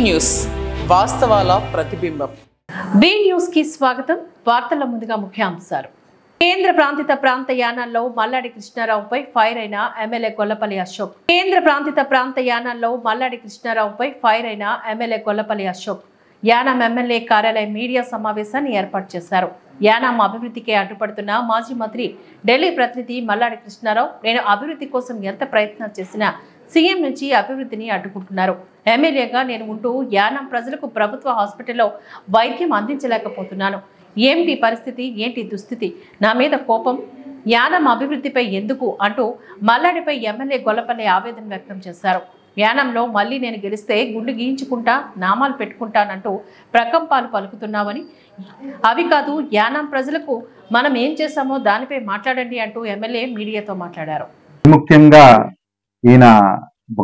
News వాస్తవాల ప్రతిబింబం. B news కి స్వాగతం. వార్తల ముందుగా ముఖ్యాంశాలు. కేంద్ర ప్రాంత యానాల్లో మల్లాడి కృష్ణారావుపై ఫైర్ అయిన ఎమ్మెల్యే గొల్లపల్లి అశోక్. కేంద్ర ప్రాంత యానాల్లో మల్లాడి కృష్ణారావుపై ఫైర్ అయిన ఎమ్మెల్యే గొల్లపల్లి అశోక్ యానాం ఎమ్మెల్యే కార్యాలయం మీడియా సమావేశాన్ని ఏర్పాటు చేశారు. యానాం అభివృద్ధికి అడ్డుపడుతున్న మాజీ మంత్రి ఢిల్లీ ప్రతినిధి మల్లాడి కృష్ణారావు నేను అభివృద్ధి కోసం ఎంత ప్రయత్నం చేసినా సీఎం నుంచి అభివృద్ధిని అడ్డుకుంటున్నారు. ఎమ్మెల్యేగా నేను ఉంటూ యానాం ప్రజలకు ప్రభుత్వ హాస్పిటల్లో వైద్యం అందించలేకపోతున్నాను. ఏమిటి పరిస్థితి, ఏంటి దుస్థితి, నా మీద కోపం, యానాం అభివృద్ధిపై ఎందుకు అంటూ మల్లాడిపై ఎమ్మెల్యే గొల్లపల్లి ఆవేదన వ్యక్తం చేశారు. యానంలో మళ్ళీ నేను గెలిస్తే గుండు గీయించుకుంటా, నామాలు పెట్టుకుంటానంటూ ప్రకంపాలు పలుకుతున్నామని, అవి కాదు యానాం ప్రజలకు మనం ఏం చేశామో దానిపై మాట్లాడండి అంటూ ఎమ్మెల్యే మీడియాతో మాట్లాడారు. ముఖ్యంగా ఈయన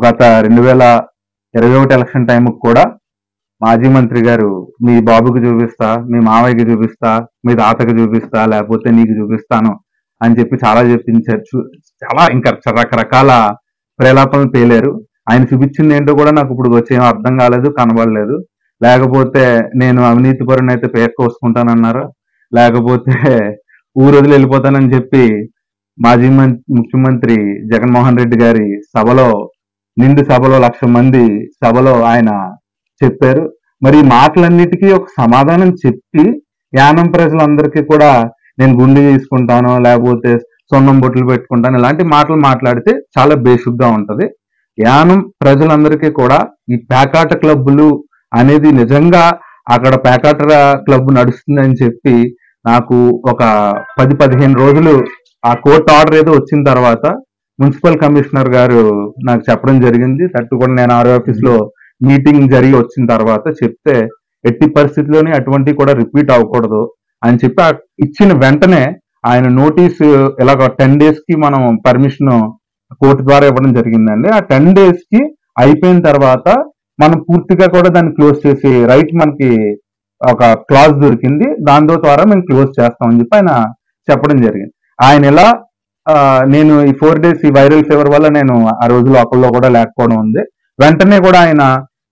గత 2021 ఎలక్షన్ టైంకి కూడా మాజీ మంత్రి గారు మీ బాబుకి చూపిస్తా, మీ మావయ్యకి చూపిస్తా, మీ తాతకి చూపిస్తా, లేకపోతే నీకు చూపిస్తాను అని చెప్పి చాలా చెప్పించారు. చాలా ఇంకా రకరకాల ప్రేలాపనలు పేలారు. ఆయన చూపించింది ఏంటో కూడా నాకు ఇప్పుడు వచ్చేం అర్థం కాలేదు, కనబడలేదు. లేకపోతే నేను అవినీతి పరుని అయితే పేరు కోసుకుంటానన్నారు, లేకపోతే ఊరు వదిలి వెళ్ళిపోతానని చెప్పి మాజీ ముఖ్యమంత్రి జగన్మోహన్ రెడ్డి గారి సభలో, నిండు సభలో 1,00,000 మంది సభలో ఆయన చెప్పారు. మరి ఈ మాటలన్నిటికీ ఒక సమాధానం చెప్పి యానం ప్రజలందరికీ కూడా నేను గుండె తీసుకుంటాను, లేకపోతే సొన్నం బొట్లు పెట్టుకుంటాను, ఇలాంటి మాటలు మాట్లాడితే చాలా బేసిక్గా ఉంటది. యానం ప్రజలందరికీ కూడా ఈ పేకాట క్లబ్బులు అనేది నిజంగా అక్కడ పేకాట క్లబ్ నడుస్తుందని చెప్పి నాకు ఒక 10-15 రోజులు ఆ కోర్టు ఆర్డర్ ఏదో వచ్చిన తర్వాత మున్సిపల్ కమిషనర్ గారు నాకు చెప్పడం జరిగింది. తట్టు కూడా నేను ఆర్ఓ ఆఫీస్ లో మీటింగ్ జరిగి వచ్చిన తర్వాత చెప్తే ఎట్టి పరిస్థితిలోనే అటువంటి కూడా రిపీట్ అవ్వకూడదు అని చెప్పి ఇచ్చిన వెంటనే ఆయన నోటీసు ఇలాగ 10 days కి మనం పర్మిషన్ కోర్టు ద్వారా ఇవ్వడం జరిగిందండి. ఆ 10 days కి అయిపోయిన తర్వాత మనం పూర్తిగా కూడా దాన్ని క్లోజ్ చేసి రైట్ మనకి ఒక క్లాజ్ దొరికింది, దాని ద్వారా మేము క్లోజ్ చేస్తామని చెప్పి ఆయన చెప్పడం జరిగింది. ఆయన ఇలా నేను ఈ 4 days ఈ వైరల్ ఫీవర్ వల్ల నేను ఆ రోజు లోకల్లో కూడా లేకపోవడం ఉంది. వెంటనే కూడా ఆయన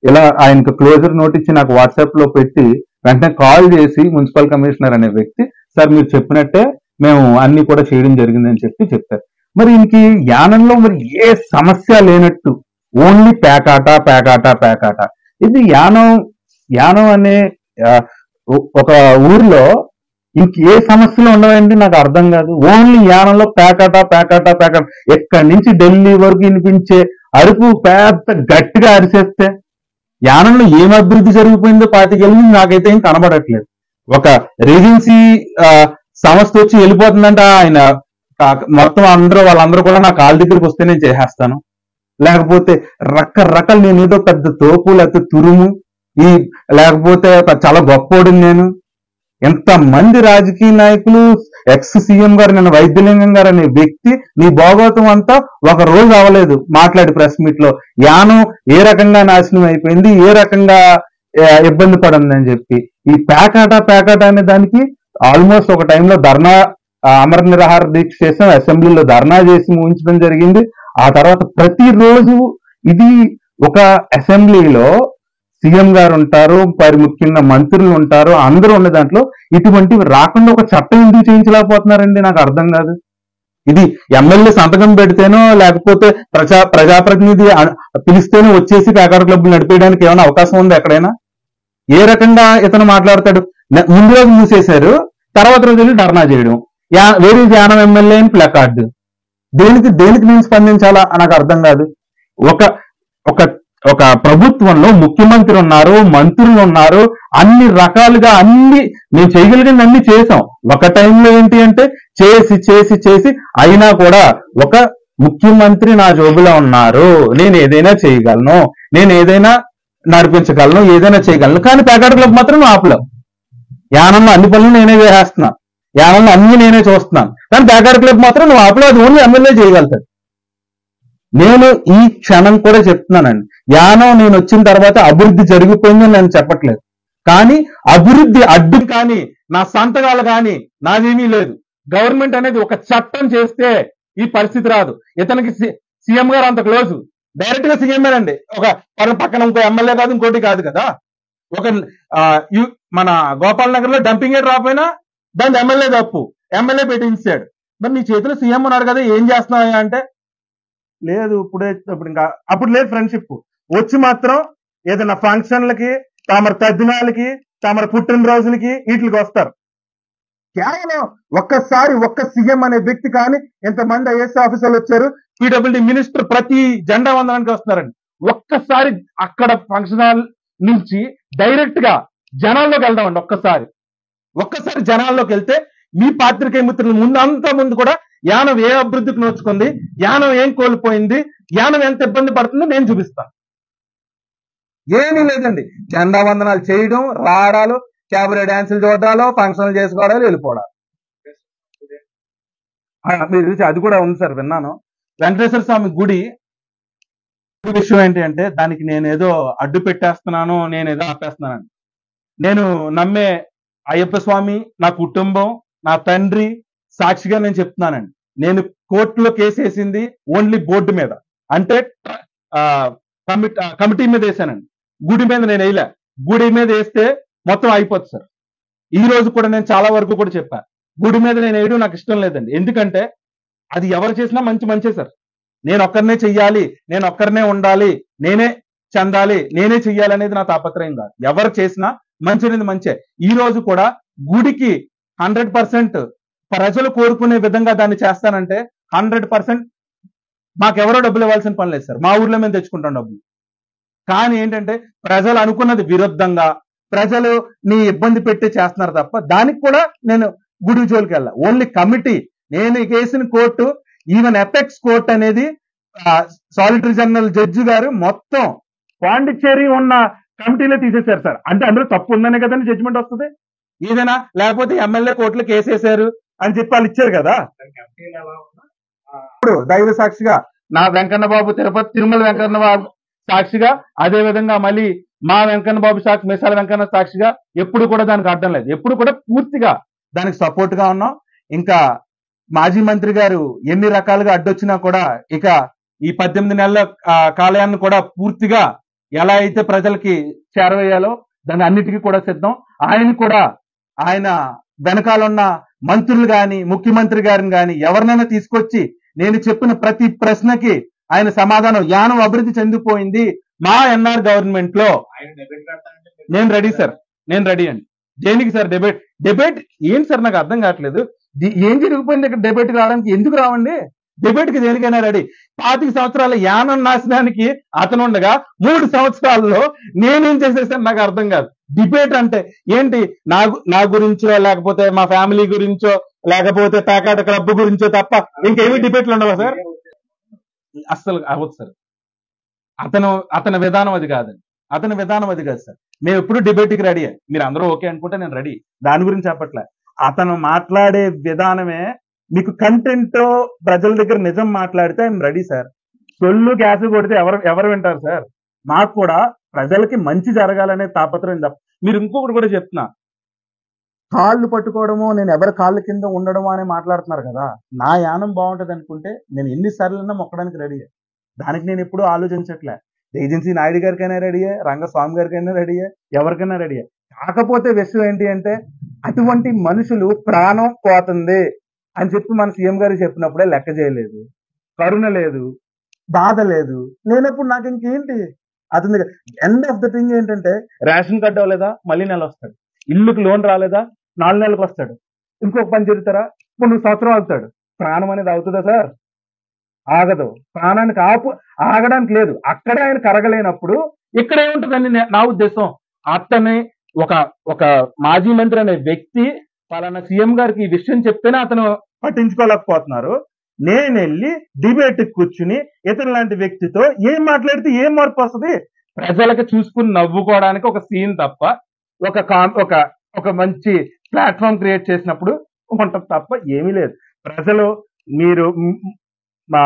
ఇలా ఆయనకు క్లోజర్ నోట్ ఇచ్చి నాకు వాట్సాప్ లో పెట్టి వెంటనే కాల్ చేసి మున్సిపల్ కమిషనర్ అనే వ్యక్తి, సార్ మీరు చెప్పినట్టే మేము అన్ని కూడా చేయడం జరిగిందని చెప్పారు. మరి ఇంక యానంలో మరి ఏ సమస్య లేనట్టు ఓన్లీ పేకాట. ఇది యానం అనే ఒక ఊర్లో ఇంక ఏ సమస్యలు ఉండవండి, నాకు అర్థం కాదు. ఓన్లీ యానంలో పేకాట. ఎక్కడి నుంచి ఢిల్లీ వరకు వినిపించే అరుపు పెద్ద గట్టిగా అరిసేస్తే యానంలో ఏం అభివృద్ధి జరిగిపోయిందో 25 ఏళ్ళ నుంచి నాకైతే ఏం కనబడట్లేదు. ఒక రెజెన్సీ సంస్థ వచ్చి వెళ్ళిపోతుందంటే ఆయన మొత్తం వాళ్ళందరూ కూడా నా కాళ్ళ దగ్గరికి వస్తే నేను చేసేస్తాను, లేకపోతే రకరకాల నేను ఏదో పెద్ద తోపు లేకపోతే తురుము లేకపోతే చాలా గొప్పోడు నేను. ఎంతమంది రాజకీయ నాయకులు, ఎక్స్ సీఎం గారు, నేను వైద్యలింగం గారు అనే వ్యక్తి నీ భాగవతం అంతా ఒక రోజు అవ్వలేదు మాట్లాడి ప్రెస్ మీట్ లో యానం ఏ రకంగా నాశనం అయిపోయింది, ఏ రకంగా ఇబ్బంది పడింది అని చెప్పి. ఈ పేకాట అనే దానికి ఆల్మోస్ట్ ఒక టైంలో ధర్నా, అమర నిరాహార దీక్ష చేసాం, అసెంబ్లీలో ధర్నా చేసి ఊహించడం జరిగింది. ఆ తర్వాత ప్రతిరోజు ఇది ఒక అసెంబ్లీలో సీఎం గారు ఉంటారు, మరి ముఖ్యంగా మంత్రులు ఉంటారు, అందరూ ఉన్న దాంట్లో ఇటువంటివి రాకుండా ఒక చట్టం ఎందుకు చేయించలేకపోతున్నారండి, నాకు అర్థం కాదు. ఇది ఎమ్మెల్యే సంతకం పెడితేనో లేకపోతే ప్రజాప్రతినిధి పిలిస్తేనే వచ్చేసి పేకాట క్లబ్లు నడిపేయడానికి ఏమైనా అవకాశం ఉంది ఎక్కడైనా? ఏ రకంగా ఇతను మాట్లాడతాడు? ముందు రోజు మూసేశారు, తర్వాత రోజు వెళ్ళి ధర్నా చేయడం, వేరే యానం ఎమ్మెల్యే అని ప్లకార్డు. దేనికి నేను స్పందించాలా నాకు అర్థం కాదు. ఒక ప్రభుత్వంలో ముఖ్యమంత్రి ఉన్నారు, మంత్రులు ఉన్నారు, అన్ని రకాలుగా అన్ని మేము చేయగలిగింది అన్ని చేసాం. ఒక టైంలో ఏంటి అంటే చేసి అయినా కూడా ఒక ముఖ్యమంత్రి నా జోబులో ఉన్నారు, నేను ఏదైనా చేయగలను, నేను ఏదైనా నడిపించగలను, ఏదైనా చేయగలను, కానీ పేకాట క్లబ్ మాత్రం ఆపలేం. యానంలో అన్ని పనులు నేనే చేసేస్తున్నా, యానంలో అన్ని నేనే చూస్తున్నాను, కానీ పేకాట క్లబ్ మాత్రం నువ్వు ఆపలేదు, అది ఓన్లీ ఎమ్మెల్యే చేయగలుగుతాడు. నేను ఈ క్షణం కూడా చెప్తున్నానండి, యానం నేను వచ్చిన తర్వాత అభివృద్ధి జరిగిపోయిందని నేను చెప్పట్లేదు, కానీ అభివృద్ధి అడ్డు కానీ నా సంతకాలు కానీ నాదేమీ లేదు. గవర్నమెంట్ అనేది ఒక చట్టం చేస్తే ఈ పరిస్థితి రాదు. ఇతనికి సీఎం గారు అంత క్లోజు, డైరెక్ట్ గా సీఎంఏనండి. ఒక పక్కన ఇంకో ఎమ్మెల్యే కాదు, ఇంకోటి కాదు కదా. ఒక మన గోపాల్ నగర్ లో డంపింగ్ యార్డ్ రాపోయినా దాని ఎమ్మెల్యే తప్పు, ఎమ్మెల్యే పెట్టించాడు. మరి నీ చేతిలో సీఎం ఉన్నాడు కదా, ఏం చేస్తున్నావు అంటే లేదు ఇప్పుడు ఇంకా అప్పుడు లేదు ఫ్రెండ్షిప్. వచ్చి మాత్రం ఏదైనా ఫంక్షన్లకి, తమర తద్దినాలకి, తమర పుట్టినరోజులకి వీటికి వస్తారు. కేవలం ఒక్క సీఎం అనే వ్యక్తి కానీ ఎంతమంది ఐఏఎస్ ఆఫీసర్లు వచ్చారు, పీడబ్ల్యూడీ మినిస్టర్ ప్రతి జెండా వందనానికి వస్తున్నారండి. ఒక్కసారి అక్కడ ఫంక్షన్ హాల్ నుంచి డైరెక్ట్ గా జనాల్లోకి వెళ్దామండి. ఒక్కసారి జనాల్లోకి వెళ్తే మీ పాత్రికేయ మిత్రుల ముందు కూడా యానం ఏ అభివృద్ధికి నోచుకుంది, యానం ఏం కోల్పోయింది, యానం ఎంత ఇబ్బంది పడుతుందో నేను చూపిస్తాను. ఏమీ లేదండి, జెండా వందనాలు చేయడం, రావడాలు, క్యాబరే డాన్సులు చూడాలో, ఫంక్షన్లు చేసుకోవడాలు, వెళ్ళిపోవడాలు. మీరు చూసి అది కూడా ఉంది సార్, విన్నాను. వెంకటేశ్వర స్వామి గుడి విషయం ఏంటి అంటే దానికి నేనేదో అడ్డు పెట్టేస్తున్నాను, నేనేదో ఆపేస్తున్నాను. నేను నమ్మే అయ్యప్ప స్వామి, నా కుటుంబం, నా తండ్రి సాక్షిగా నేను చెప్తున్నానండి. నేను కోర్టులో కేసు వేసింది ఓన్లీ బోర్డు మీద, అంటే కమిటీ మీద వేసానండి. గుడి మీద నేను వేయలే. గుడి మీద వేస్తే మొత్తం అయిపోతుంది సార్. ఈ రోజు కూడా నేను చాలా వరకు కూడా చెప్పాను, గుడి మీద నేను వేయడం నాకు ఇష్టం లేదండి. ఎందుకంటే అది ఎవరు చేసినా మంచే సార్. నేను ఒక్కరినే చెయ్యాలి, నేను ఒక్కరినే ఉండాలి, నేనే చెందాలి, నేనే చెయ్యాలి అనేది నా తాపత్రయం కాదు. ఎవరు చేసినా మంచిది మంచే. ఈ రోజు కూడా గుడికి 100% ప్రజలు కోరుకునే విధంగా దాన్ని చేస్తానంటే 100% మాకెవరో డబ్బులు ఇవ్వాల్సిన పని లేదు సార్. మా ఊర్లో మేము తెచ్చుకుంటాం డబ్బులు. కానీ ఏంటంటే ప్రజలు అనుకున్నది విరుద్ధంగా ప్రజలు నీ ఇబ్బంది పెట్టి చేస్తున్నారు తప్ప దానికి కూడా నేను గుడి జోలికి వెళ్ళా. ఓన్లీ కమిటీ, నేను కేసిన కోర్టు, ఈవెన్ ఎపెక్స్ కోర్ట్ అనేది సాలిటరీ జనరల్ జడ్జి గారు మొత్తం పాండిచ్చేరి ఉన్న కమిటీలో తీసేశారు సార్. అంటే అందులో తప్పు ఉందనే కదండి జడ్జిమెంట్ వస్తుంది. ఏదైనా లేకపోతే ఎమ్మెల్యే కోర్టులో కేసేశారు అని చెప్పి వాళ్ళు ఇచ్చారు కదా. ఇప్పుడు దైవ సాక్షిగా నా వెంకన్న బాబు తిరుమల వెంకన్న బాబు సాక్షిగా, అదే విధంగా మళ్ళీ మా వెంకన్న బాబు సాక్షి, మిసాల వెంకన్న సాక్షిగా ఎప్పుడు కూడా దానికి అడ్డం లేదు. ఎప్పుడు కూడా పూర్తిగా దానికి సపోర్ట్ గా ఉన్నాం. ఇంకా మాజీ మంత్రి గారు ఎన్ని రకాలుగా అడ్డొచ్చినా కూడా ఇక ఈ 18 నెలల కాలాన్ని కూడా పూర్తిగా ఎలా అయితే ప్రజలకి చేరవేయాలో దాన్ని అన్నిటికీ కూడా సిద్ధం. ఆయన వెనకాలన్న మంత్రులు గాని, ముఖ్యమంత్రి గారిని గాని ఎవరినైనా తీసుకొచ్చి నేను చెప్పిన ప్రతి ప్రశ్నకి ఆయన సమాధానం, యానం అభివృద్ధి చెందిపోయింది మా ఎన్ఆర్ గవర్నమెంట్ లో, నేను రెడీ సార్, నేను రెడీ అండి. దేనికి సార్ డిబేట్ ఏంటి సార్, నాకు అర్థం కావట్లేదు. ఏం జరిగిపోయింది ఇక్కడ డిబేట్ రావడానికి? ఎందుకు రావండి డిబేట్ కి? దేనికైనా రెడీ. 25 సంవత్సరాల యానం నాశనానికి అతను ఉండగా 3 సంవత్సరాల్లో నేనేం చేసేసాను నాకు అర్థం కాదు. డిబేట్ అంటే ఏంటి? నా గురించో, లేకపోతే మా ఫ్యామిలీ గురించో, లేకపోతే పేకాట క్లబ్ గురించో తప్ప ఇంకేమీ డిబేట్లు ఉండవా సార్? అస్సలు అవ్వదు సార్. అతని విధానం అది కాదండి. అతని విధానం అది కాదు సార్. మేము ఎప్పుడు డిబేట్కి రెడీ. మీరు అందరూ ఓకే అనుకుంటే నేను రెడీ. దాని గురించి చెప్పట్లే. అతను మాట్లాడే విధానమే మీకు కంటెంట్, ప్రజల దగ్గర నిజం మాట్లాడితే ఐఎమ్ రెడీ సార్. సొల్లు గ్యాస్ కొడితే ఎవరు వింటారు సార్? మాకు కూడా ప్రజలకి మంచి జరగాలనే తాపత్రయం తప్ప. మీరు ఇంకొకటి కూడా చెప్తున్నా, కాళ్ళు పట్టుకోవడము, నేను ఎవరి కాళ్ళ కింద ఉండడము అని మాట్లాడుతున్నారు కదా. నా యానం బాగుంటది అనుకుంటే నేను ఎన్నిసార్లన్నా మొక్కడానికి రెడీ. దానికి నేను ఎప్పుడూ ఆలోచించట్లే. ఏజెన్సీ నాయుడు గారికైనా రెడీయే, రంగస్వామి గారికైనా రెడీయే, ఎవరికైనా రెడీయే. కాకపోతే విషయం ఏంటి అంటే అటువంటి మనుషులు ప్రాణం పోతుంది అని చెప్పి మన సీఎం గారు చెప్పినప్పుడే లెక్క చేయలేదు, కరుణ లేదు, బాధ లేదు. లేనప్పుడు నాకు ఇంకేంటి? అతని ఎండ్ ఆఫ్ ద థింగ్ ఏంటంటే రేషన్ కార్డు అవ్వలేదా మళ్ళీ నెల వస్తాడు, ఇల్లుకి లోన్ రాలేదా 4 నెలలకు వస్తాడు, ఇంకొక పని జరుగుతారా 3 సంవత్సరం అవుతాడు. ప్రాణం అనేది అవుతుందా సార్? ఆగదు. ప్రాణానికి ఆగడానికి లేదు. అక్కడే ఆయన కరగలేనప్పుడు ఇక్కడ ఏముంటుందని నా ఉద్దేశం. అతని ఒక మాజీ మంత్రి అనే వ్యక్తి పలానా సీఎం గారికి ఈ విషయం చెప్తేనే అతను పట్టించుకోలేకపోతున్నారు. నేను వెళ్ళి డిబేట్ కూర్చుని ఇతను లాంటి వ్యక్తితో ఏం మాట్లాడితే ఏం మార్పు వస్తుంది? ప్రజలకు చూసుకుని నవ్వుకోవడానికి ఒక సీన్ తప్ప, ఒక మంచి ప్లాట్ఫామ్ క్రియేట్ చేసినప్పుడు ఉంటుంది తప్ప ఏమీ లేదు. ప్రజలు, మీరు మా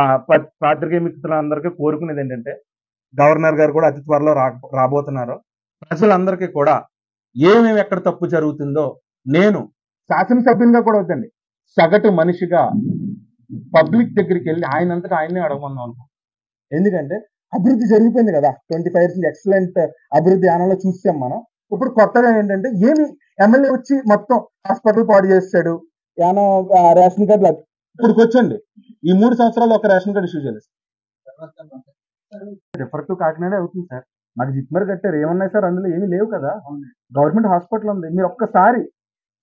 పాత్రికేయ మిత్రులందరికీ కోరుకునేది ఏంటంటే, గవర్నర్ గారు కూడా అతి త్వరలో రాబోతున్నారు. ప్రజలందరికీ కూడా ఏమేమి ఎక్కడ తప్పు జరుగుతుందో నేను శాసనసభ్యునిగా కూడా వద్దండి, సగటు మనిషిగా పబ్లిక్ దగ్గరికి వెళ్ళి ఆయనంతటా ఆయన్నే అడగమన్నాం అనుకో. ఎందుకంటే అభివృద్ధి జరిగిపోయింది కదా. 25 years ఎక్సలెంట్ అభివృద్ధి యానంలో చూసాం మనం. ఇప్పుడు కొత్తగా ఏంటంటే ఏమి ఎమ్మెల్యే వచ్చి మొత్తం హాస్పిటల్ పాడు చేస్తాడు, యానం రేషన్ కార్డు ఇప్పుడు వచ్చండి ఈ 3 సంవత్సరాలు ఒక రేషన్ కార్డు ఇష్యూ చేయలేదు. రిఫర్ టు కాకినాడ అవుతుంది సార్. మాకు జిప్మర్ కట్టారు, ఏమన్నాయి సార్ అందులో ఏమీ లేవు కదా. గవర్నమెంట్ హాస్పిటల్ ఉంది. మీరు ఒక్కసారి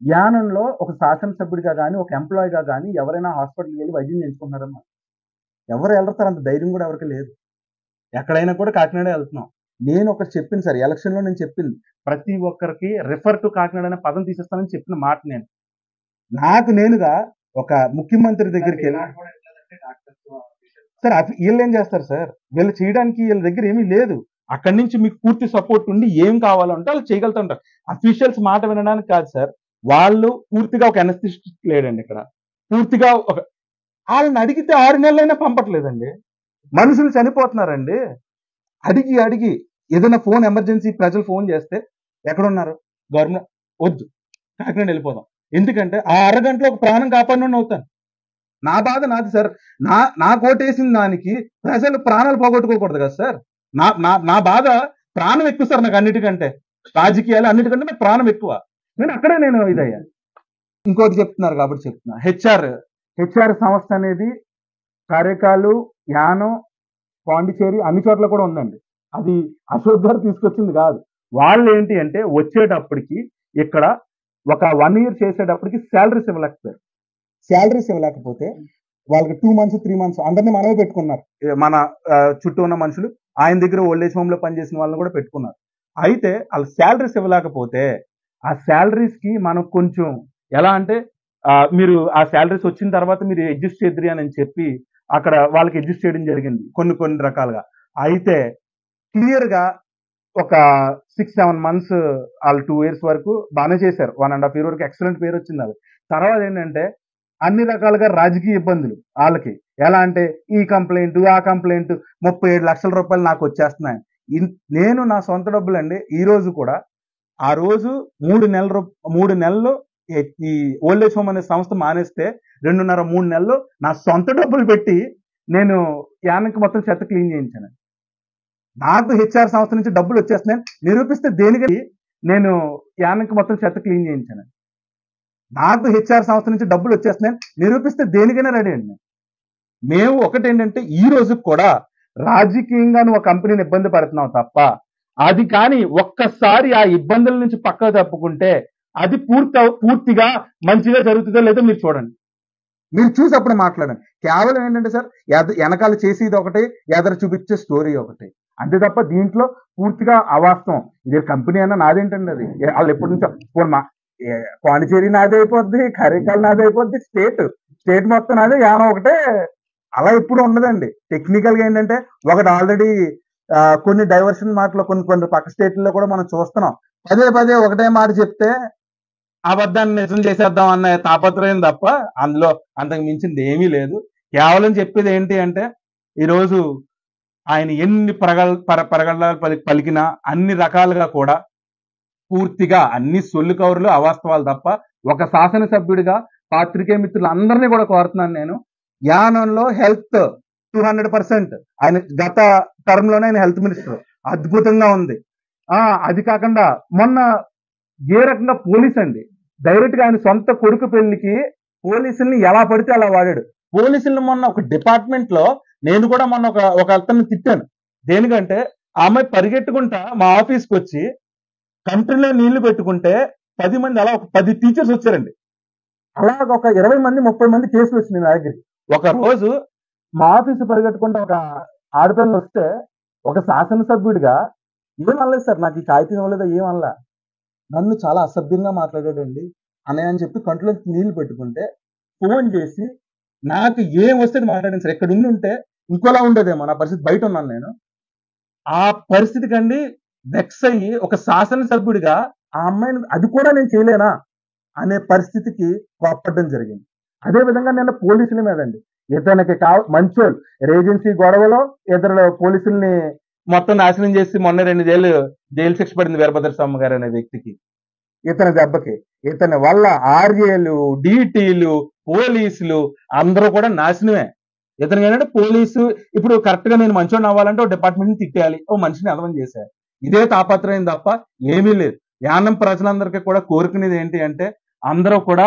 యానంలో ఒక శాసనసభ్యుడిగా కానీ ఒక ఎంప్లాయీగా కానీ ఎవరైనా హాస్పిటల్కి వెళ్ళి వైద్యం చేయించుకుంటున్నారమ్మా? ఎవరు వెళ్తారు? అంత ధైర్యం కూడా ఎవరికి లేదు. ఎక్కడైనా కూడా కాకినాడ వెళ్తున్నాం. నేను ఒకటి చెప్పింది సార్, ఎలక్షన్లో నేను చెప్పింది, ప్రతి ఒక్కరికి రిఫర్ టు కాకినాడ అనే పదం తీసేస్తానని చెప్పిన మాట నేను. నాకు నేనుగా ఒక ముఖ్యమంత్రి దగ్గరికి వెళ్ళి సార్ వీళ్ళు ఏం చేస్తారు సార్, వీళ్ళు చేయడానికి వీళ్ళ దగ్గర ఏమీ లేదు. అక్కడి నుంచి మీకు పూర్తి సపోర్ట్ ఉండి ఏం కావాలంటే వాళ్ళు చేయగలుగుతుంటారు. అఫీషియల్స్ మాట వినడానికి కాదు సార్, వాళ్ళు పూర్తిగా ఒక ఎనస్థిస్టిస్ట్ లేడండి ఇక్కడ. పూర్తిగా ఒక వాళ్ళని అడిగితే 6 నెలలైనా పంపట్లేదండి. మనుషులు చనిపోతున్నారండి. అడిగి అడిగి ఏదైనా ఫోన్ ఎమర్జెన్సీ ప్రజలు ఫోన్ చేస్తే ఎక్కడున్నారు గవర్నమెంట్, వద్దు కాకినాడ వెళ్ళిపోదాం. ఎందుకంటే ఆ అరగంటలో ఒక ప్రాణం కాపాడినోడిని అవుతాను. నా బాధ నాది సార్. నా కోటేసిన దానికి ప్రజలు ప్రాణాలు పోగొట్టుకోకూడదు కదా సార్. నా బాధ ప్రాణం ఎక్కువ సార్ నాకు అన్నిటికంటే. రాజకీయాలు అన్నిటికంటే నాకు ప్రాణం ఎక్కువ. నేను ఇదయ్యా. ఇంకోటి చెప్తున్నారు కాబట్టి చెప్తున్నా. హెచ్ఆర్ సంస్థ అనేది కారేకాలు, యానం, పాండిచేరి అన్ని చోట్ల కూడా ఉందండి. అది అశోక్ గారు తీసుకొచ్చింది కాదు. వాళ్ళు ఏంటి అంటే వచ్చేటప్పటికి ఇక్కడ ఒక 1 year చేసేటప్పటికి శాలరీస్ ఇవ్వలేకపోయారు. శాలరీస్ ఇవ్వలేకపోతే వాళ్ళకి 2 months 3 months అందరినీ మనమే పెట్టుకున్నారు. మన చుట్టూ ఉన్న మనుషులు ఆయన దగ్గర ఓల్డ్ ఏజ్ హోమ్ లో పనిచేసిన వాళ్ళని కూడా పెట్టుకున్నారు. అయితే వాళ్ళు శాలరీస్ ఇవ్వలేకపోతే ఆ శాలరీస్ కి మనం కొంచెం ఎలా అంటే మీరు ఆ శాలరీస్ వచ్చిన తర్వాత మీరు అడ్జస్ట్ చేద్దరి అని చెప్పి అక్కడ వాళ్ళకి అడ్జస్ట్ చేయడం జరిగింది కొన్ని రకాలుగా. అయితే క్లియర్ గా ఒక 6-7 months వాళ్ళు 2 years వరకు బాగానే చేశారు. 1.5 year వరకు ఎక్సలెంట్ పేరు వచ్చింది. అది తర్వాత ఏంటంటే అన్ని రకాలుగా రాజకీయ ఇబ్బందులు వాళ్ళకి. ఎలా అంటే ఈ కంప్లైంట్ ఆ కంప్లైంట్ 37 లక్షల రూపాయలు నాకు వచ్చేస్తున్నాయి. నేను నా సొంత డబ్బులు అండి. ఈ రోజు కూడా ఆ రోజు 3 నెలలు ఈ ఓల్డ్ ఏజ్ హోమ్ అనే సంస్థ మానేస్తే 2.5-3 నెలలు నా సొంత డబ్బులు పెట్టి నేను యానంకి మొత్తం చెత్త క్లీన్ చేయించాను. నాకు హెచ్ఆర్ సంస్థ నుంచి డబ్బులు వచ్చేస్తున్నాయి నిరూపిస్తే దేనికి నేను యానంకి మొత్తం చెత్త క్లీన్ చేయించాను. నాకు హెచ్ఆర్ సంస్థ నుంచి డబ్బులు వచ్చేస్తున్నాయి నిరూపిస్తే దేనికైనా రెడీ అండి. మేము ఒకటేంటంటే ఈ రోజు కూడా రాజకీయంగా నువ్వు కంపెనీని ఇబ్బంది పడుతున్నావు తప్ప, అది కానీ ఒక్కసారి ఆ ఇబ్బందుల నుంచి పక్కకు తప్పుకుంటే అది పూర్తిగా మంచిగా జరుగుతుందో లేదో మీరు చూడండి. మీరు చూసి అప్పుడు మాట్లాడండి. కేవలం ఏంటంటే సార్ వెనకాల చేసేది ఒకటి, ఎదరు చూపించే స్టోరీ ఒకటి, అంతే తప్ప దీంట్లో పూర్తిగా అవాస్తవం. ఇదే కంపెనీ అన్న నాదేంటండి. అది వాళ్ళు ఎప్పటి నుంచో పాండిచేరి నాదే అయిపోద్ది, కరేకాలు నాదే అయిపోద్ది, స్టేట్ మొత్తం నాదే, యానం ఒకటే. అలా ఎప్పుడు ఉండదండి. టెక్నికల్ గా ఏంటంటే ఒకటి ఆల్రెడీ కొన్ని డైవర్షన్ మాటలు కొన్ని పక్క స్టేట్లలో కూడా మనం చూస్తున్నాం. పదే ఒకటే మాట చెప్తే అబద్ధాన్ని నిజం చేసేద్దాం అన్న తాపత్రయం తప్ప అందులో అంతకు మించింది ఏమీ లేదు. కేవలం చెప్పేది ఏంటి అంటే ఈరోజు ఆయన ఎన్ని పరగళ్ళాలు పలికినా అన్ని రకాలుగా కూడా పూర్తిగా అన్ని సొల్లు కౌరులు అవాస్తవాలు తప్ప, ఒక శాసనసభ్యుడిగా పాత్రికేయ మిత్రులు అందరినీ కూడా కోరుతున్నాను నేను, యానంలో హెల్త్ 200%. ఆయన గత టర్మ్ లోనే ఆయన హెల్త్ మినిస్టర్, అద్భుతంగా ఉంది. అది కాకుండా మొన్న ఏ రకంగా పోలీస్ అండి డైరెక్ట్ గా ఆయన సొంత కొడుకు పెళ్లికి పోలీసుల్ని ఎలా పడితే అలా వాడాడు. పోలీసుల్ని మొన్న ఒక డిపార్ట్మెంట్ లో నేను కూడా మొన్న ఒక అతన్ని తిట్టాను. దేనికంటే ఆమె పరిగెట్టుకుంటా మా ఆఫీస్కి వచ్చి కంట్రీలో నీళ్లు పెట్టుకుంటే 10 మంది అలా ఒక 10 టీచర్స్ వచ్చారండి. అలాగ ఒక 20 మంది 30 మంది కేసులు వచ్చినాయి నా దగ్గరికి. ఒక రోజు మా ఆఫీసు పరిగెట్టుకుంటే ఒక ఆడపిల్ల వస్తే ఒక శాసనసభ్యుడిగా ఏమనలేదు సార్, నాకు ఈ కాగితం ఇవ్వలేదా ఏమనలా, నన్ను చాలా అసభ్యంగా మాట్లాడాడండి అన్నయ్య అని చెప్పి కంట్లో నీళ్లు పెట్టుకుంటే ఫోన్ చేసి నాకు ఏం వస్తే మాట్లాడాను సార్. ఎక్కడ ఉంటే ఇంకోలా ఉండేదేమో నా పరిస్థితి. బయట ఉన్నాను నేను. ఆ పరిస్థితి కండి వెక్స్ అయ్యి ఒక శాసనసభ్యుడిగా ఆ అమ్మాయిని అది కూడా నేను చేయలేనా అనే పరిస్థితికి కోప్పడడం జరిగింది. అదే విధంగా నిన్న పోలీసుల మీద అండి, ఇతనికి మంచోళ్ళు ఏజెన్సీ గొడవలో ఇతరుల పోలీసుల్ని మొత్తం నాశనం చేసి మొన్న 2 ఏళ్ళు జైలు శిక్ష పడింది వీరభద్ర స్వామి గారు అనే వ్యక్తికి. ఇతని దెబ్బకి ఇతని వల్ల ఆర్ఏలు, డీటీలు, పోలీసులు అందరూ కూడా నాశనమే. ఇతను ఏంటంటే పోలీసు ఇప్పుడు కరెక్ట్ గా నేను మంచోడిని అవ్వాలంటే ఒక డిపార్ట్మెంట్ ని తిట్టేయాలి, ఓ మనిషిని అలవం చేశారు. ఇదే తాపత్రయం తప్ప ఏమీ లేదు. యానం ప్రజలందరికీ కూడా కోరుకునేది ఏంటి అంటే అందరూ కూడా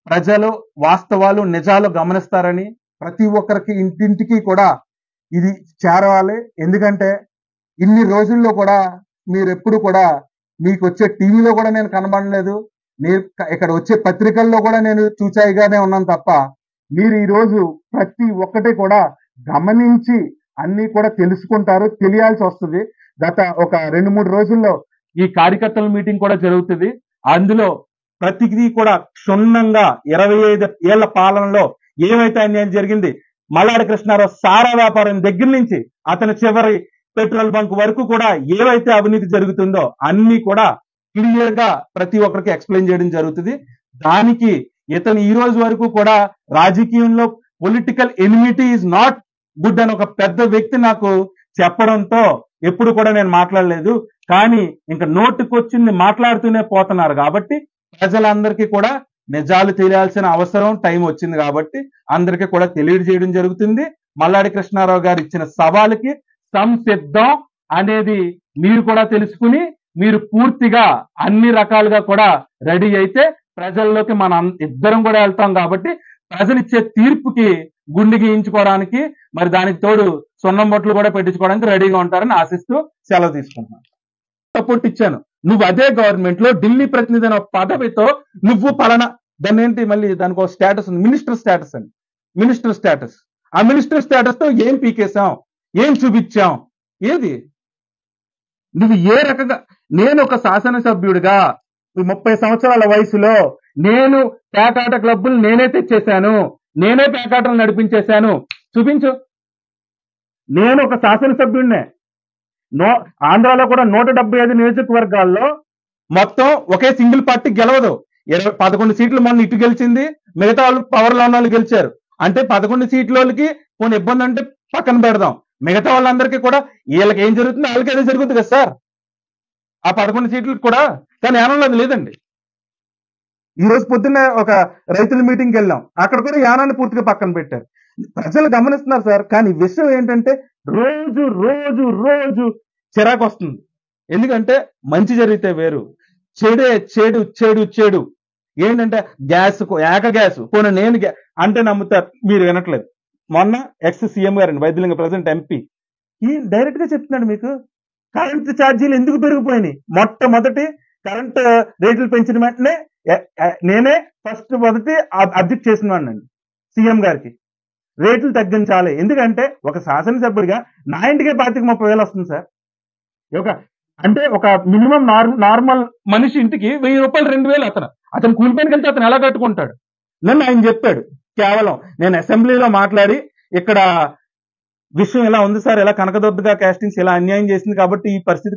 ప్రజలు వాస్తవాలు నిజాలు గమనిస్తారని, ప్రతి ఒక్కరికి ఇంటింటికి కూడా ఇది చేరవాలి. ఎందుకంటే ఇన్ని రోజుల్లో కూడా మీరు ఎప్పుడు కూడా మీకు వచ్చే టీవీలో కూడా నేను కనబడలేదు, మీరు ఇక్కడ వచ్చే పత్రికల్లో కూడా నేను చూచాయిగానే ఉన్నాను తప్ప మీరు ఈ రోజు ప్రతి ఒక్కటి కూడా గమనించి అన్ని కూడా తెలుసుకుంటారు, తెలియాల్సి వస్తుంది. గత ఒక 2-3 రోజుల్లో ఈ కార్యకర్తల మీటింగ్ కూడా జరుగుతుంది. అందులో ప్రతిదీ కూడా క్షుణ్ణంగా 25 ఏళ్ల పాలనలో ఏమైతే అన్యాయం జరిగింది, మల్లాడి కృష్ణారావు సారా వ్యాపారం దగ్గర నుంచి అతని చివరి పెట్రోల్ బంక్ వరకు కూడా ఏవైతే అవినీతి జరుగుతుందో అన్ని కూడా క్లియర్ గా ప్రతి ఒక్కరికి ఎక్స్ప్లెయిన్ చేయడం జరుగుతుంది. దానికి ఇతను ఈ రోజు వరకు కూడా రాజకీయంలో political enmity is not good అని ఒక పెద్ద వ్యక్తి నాకు చెప్పడంతో ఎప్పుడు కూడా నేను మాట్లాడలేదు. కానీ ఇంకా నోటికొచ్చింది మాట్లాడుతూనే పోతున్నారు. కాబట్టి ప్రజలందరికీ కూడా నిజాలు తెలియాల్సిన అవసరం టైం వచ్చింది కాబట్టి అందరికీ కూడా తెలియజేయడం జరుగుతుంది. మల్లాడి కృష్ణారావు గారు ఇచ్చిన సవాలుకి సంసిద్ధం అనేది మీరు కూడా తెలుసుకుని మీరు పూర్తిగా అన్ని రకాలుగా కూడా రెడీ అయితే ప్రజల్లోకి మనం ఇద్దరం కూడా వెళ్తాం. కాబట్టి ప్రజలు ఇచ్చే తీర్పుకి గుండె గీయించుకోవడానికి మరి దానికి తోడు సున్నం బొట్లు కూడా పెట్టించుకోవడానికి రెడీగా ఉంటారని ఆశిస్తూ సెలవు తీసుకుంటున్నాను. సపోర్ట్ ఇచ్చాను. నువ్వు అదే గవర్నమెంట్ లో ఢిల్లీ ప్రతినిధి అనే పదవితో నువ్వు పలానా దాన్ని ఏంటి మళ్ళీ దానికి ఒక స్టేటస్ ఉంది, మినిస్టర్ స్టేటస్ అని. మినిస్టర్ స్టేటస్, ఆ మినిస్టర్ స్టేటస్ తో ఏం పీకేశాం, ఏం చూపించాం, ఏది నువ్వు ఏ రకంగా? నేను ఒక శాసనసభ్యుడిగా 30 సంవత్సరాల వయసులో నేను పేకాట క్లబ్బులు నేనే తెచ్చేశాను, నేనే పేకాటలు నడిపించేశాను, చూపించు. నేను ఒక శాసనసభ్యుడినే. ఆంధ్రాలో కూడా 175 నియోజకవర్గాల్లో మొత్తం ఒకే సింగిల్ పార్టీ గెలవదు. 11 సీట్లు మొన్న ఇటు గెలిచింది, మిగతా వాళ్ళు పవర్ లో ఉన్న వాళ్ళు గెలిచారు. అంటే 11 సీట్ల వాళ్ళకి కొన్ని ఇబ్బంది అంటే పక్కన పెడదాం, మిగతా వాళ్ళందరికీ కూడా వీళ్ళకి ఏం జరుగుతుంది వాళ్ళకి అదే జరుగుతుంది కదా సార్, ఆ 11 సీట్లకు కూడా. కానీ యానంలో అది లేదండి. ఈ రోజు పొద్దున్నే ఒక రైతుల మీటింగ్కి వెళ్ళాం, అక్కడ కూడా యానాన్ని పూర్తిగా పక్కన పెట్టారు. ప్రజలు గమనిస్తున్నారు సార్. కానీ విషయం ఏంటంటే రోజు రోజు రోజు చిరాకు వస్తుంది. ఎందుకంటే మంచి జరిగితే వేరు, చెడే చెడు చెడు చెడు ఏంటంటే గ్యాస్ ఏక గ్యాస్ పోనీ నేను అంటే నమ్ముతారు, మీరు వినట్లేదు. మొన్న ఎక్స్ సీఎం గారండి వైద్యులింగ ప్రజెంట్ ఎంపీ ఈ డైరెక్ట్ గా చెప్తున్నాడు మీకు కరెంట్ ఛార్జీలు ఎందుకు పెరిగిపోయినాయి. మొట్టమొదటి కరెంట్ రేట్లు పెంచిన వెంటనే నేనే మొదటి అబ్జెక్ట్ చేసిన వాడినండి సీఎం గారికి, రేట్లు తగ్గించాలి. ఎందుకంటే ఒక శాసనసభ్యుడిగా నా ఇంటికే 25-30 వేలు వస్తుంది సార్. అంటే ఒక మినిమం నార్మల్ మనిషి ఇంటికి 1000 రూపాయలు 2000 అతను కూలిపోయినకి వెళ్తే అతను ఎలా కట్టుకుంటాడు? నన్ను ఆయన చెప్పాడు. కేవలం నేను అసెంబ్లీలో మాట్లాడి ఇక్కడ విషయం ఎలా ఉంది సార్, ఇలా కనకదుర్గ కాస్టింగ్స్ ఇలా అన్యాయం చేసింది కాబట్టి ఈ పరిస్థితి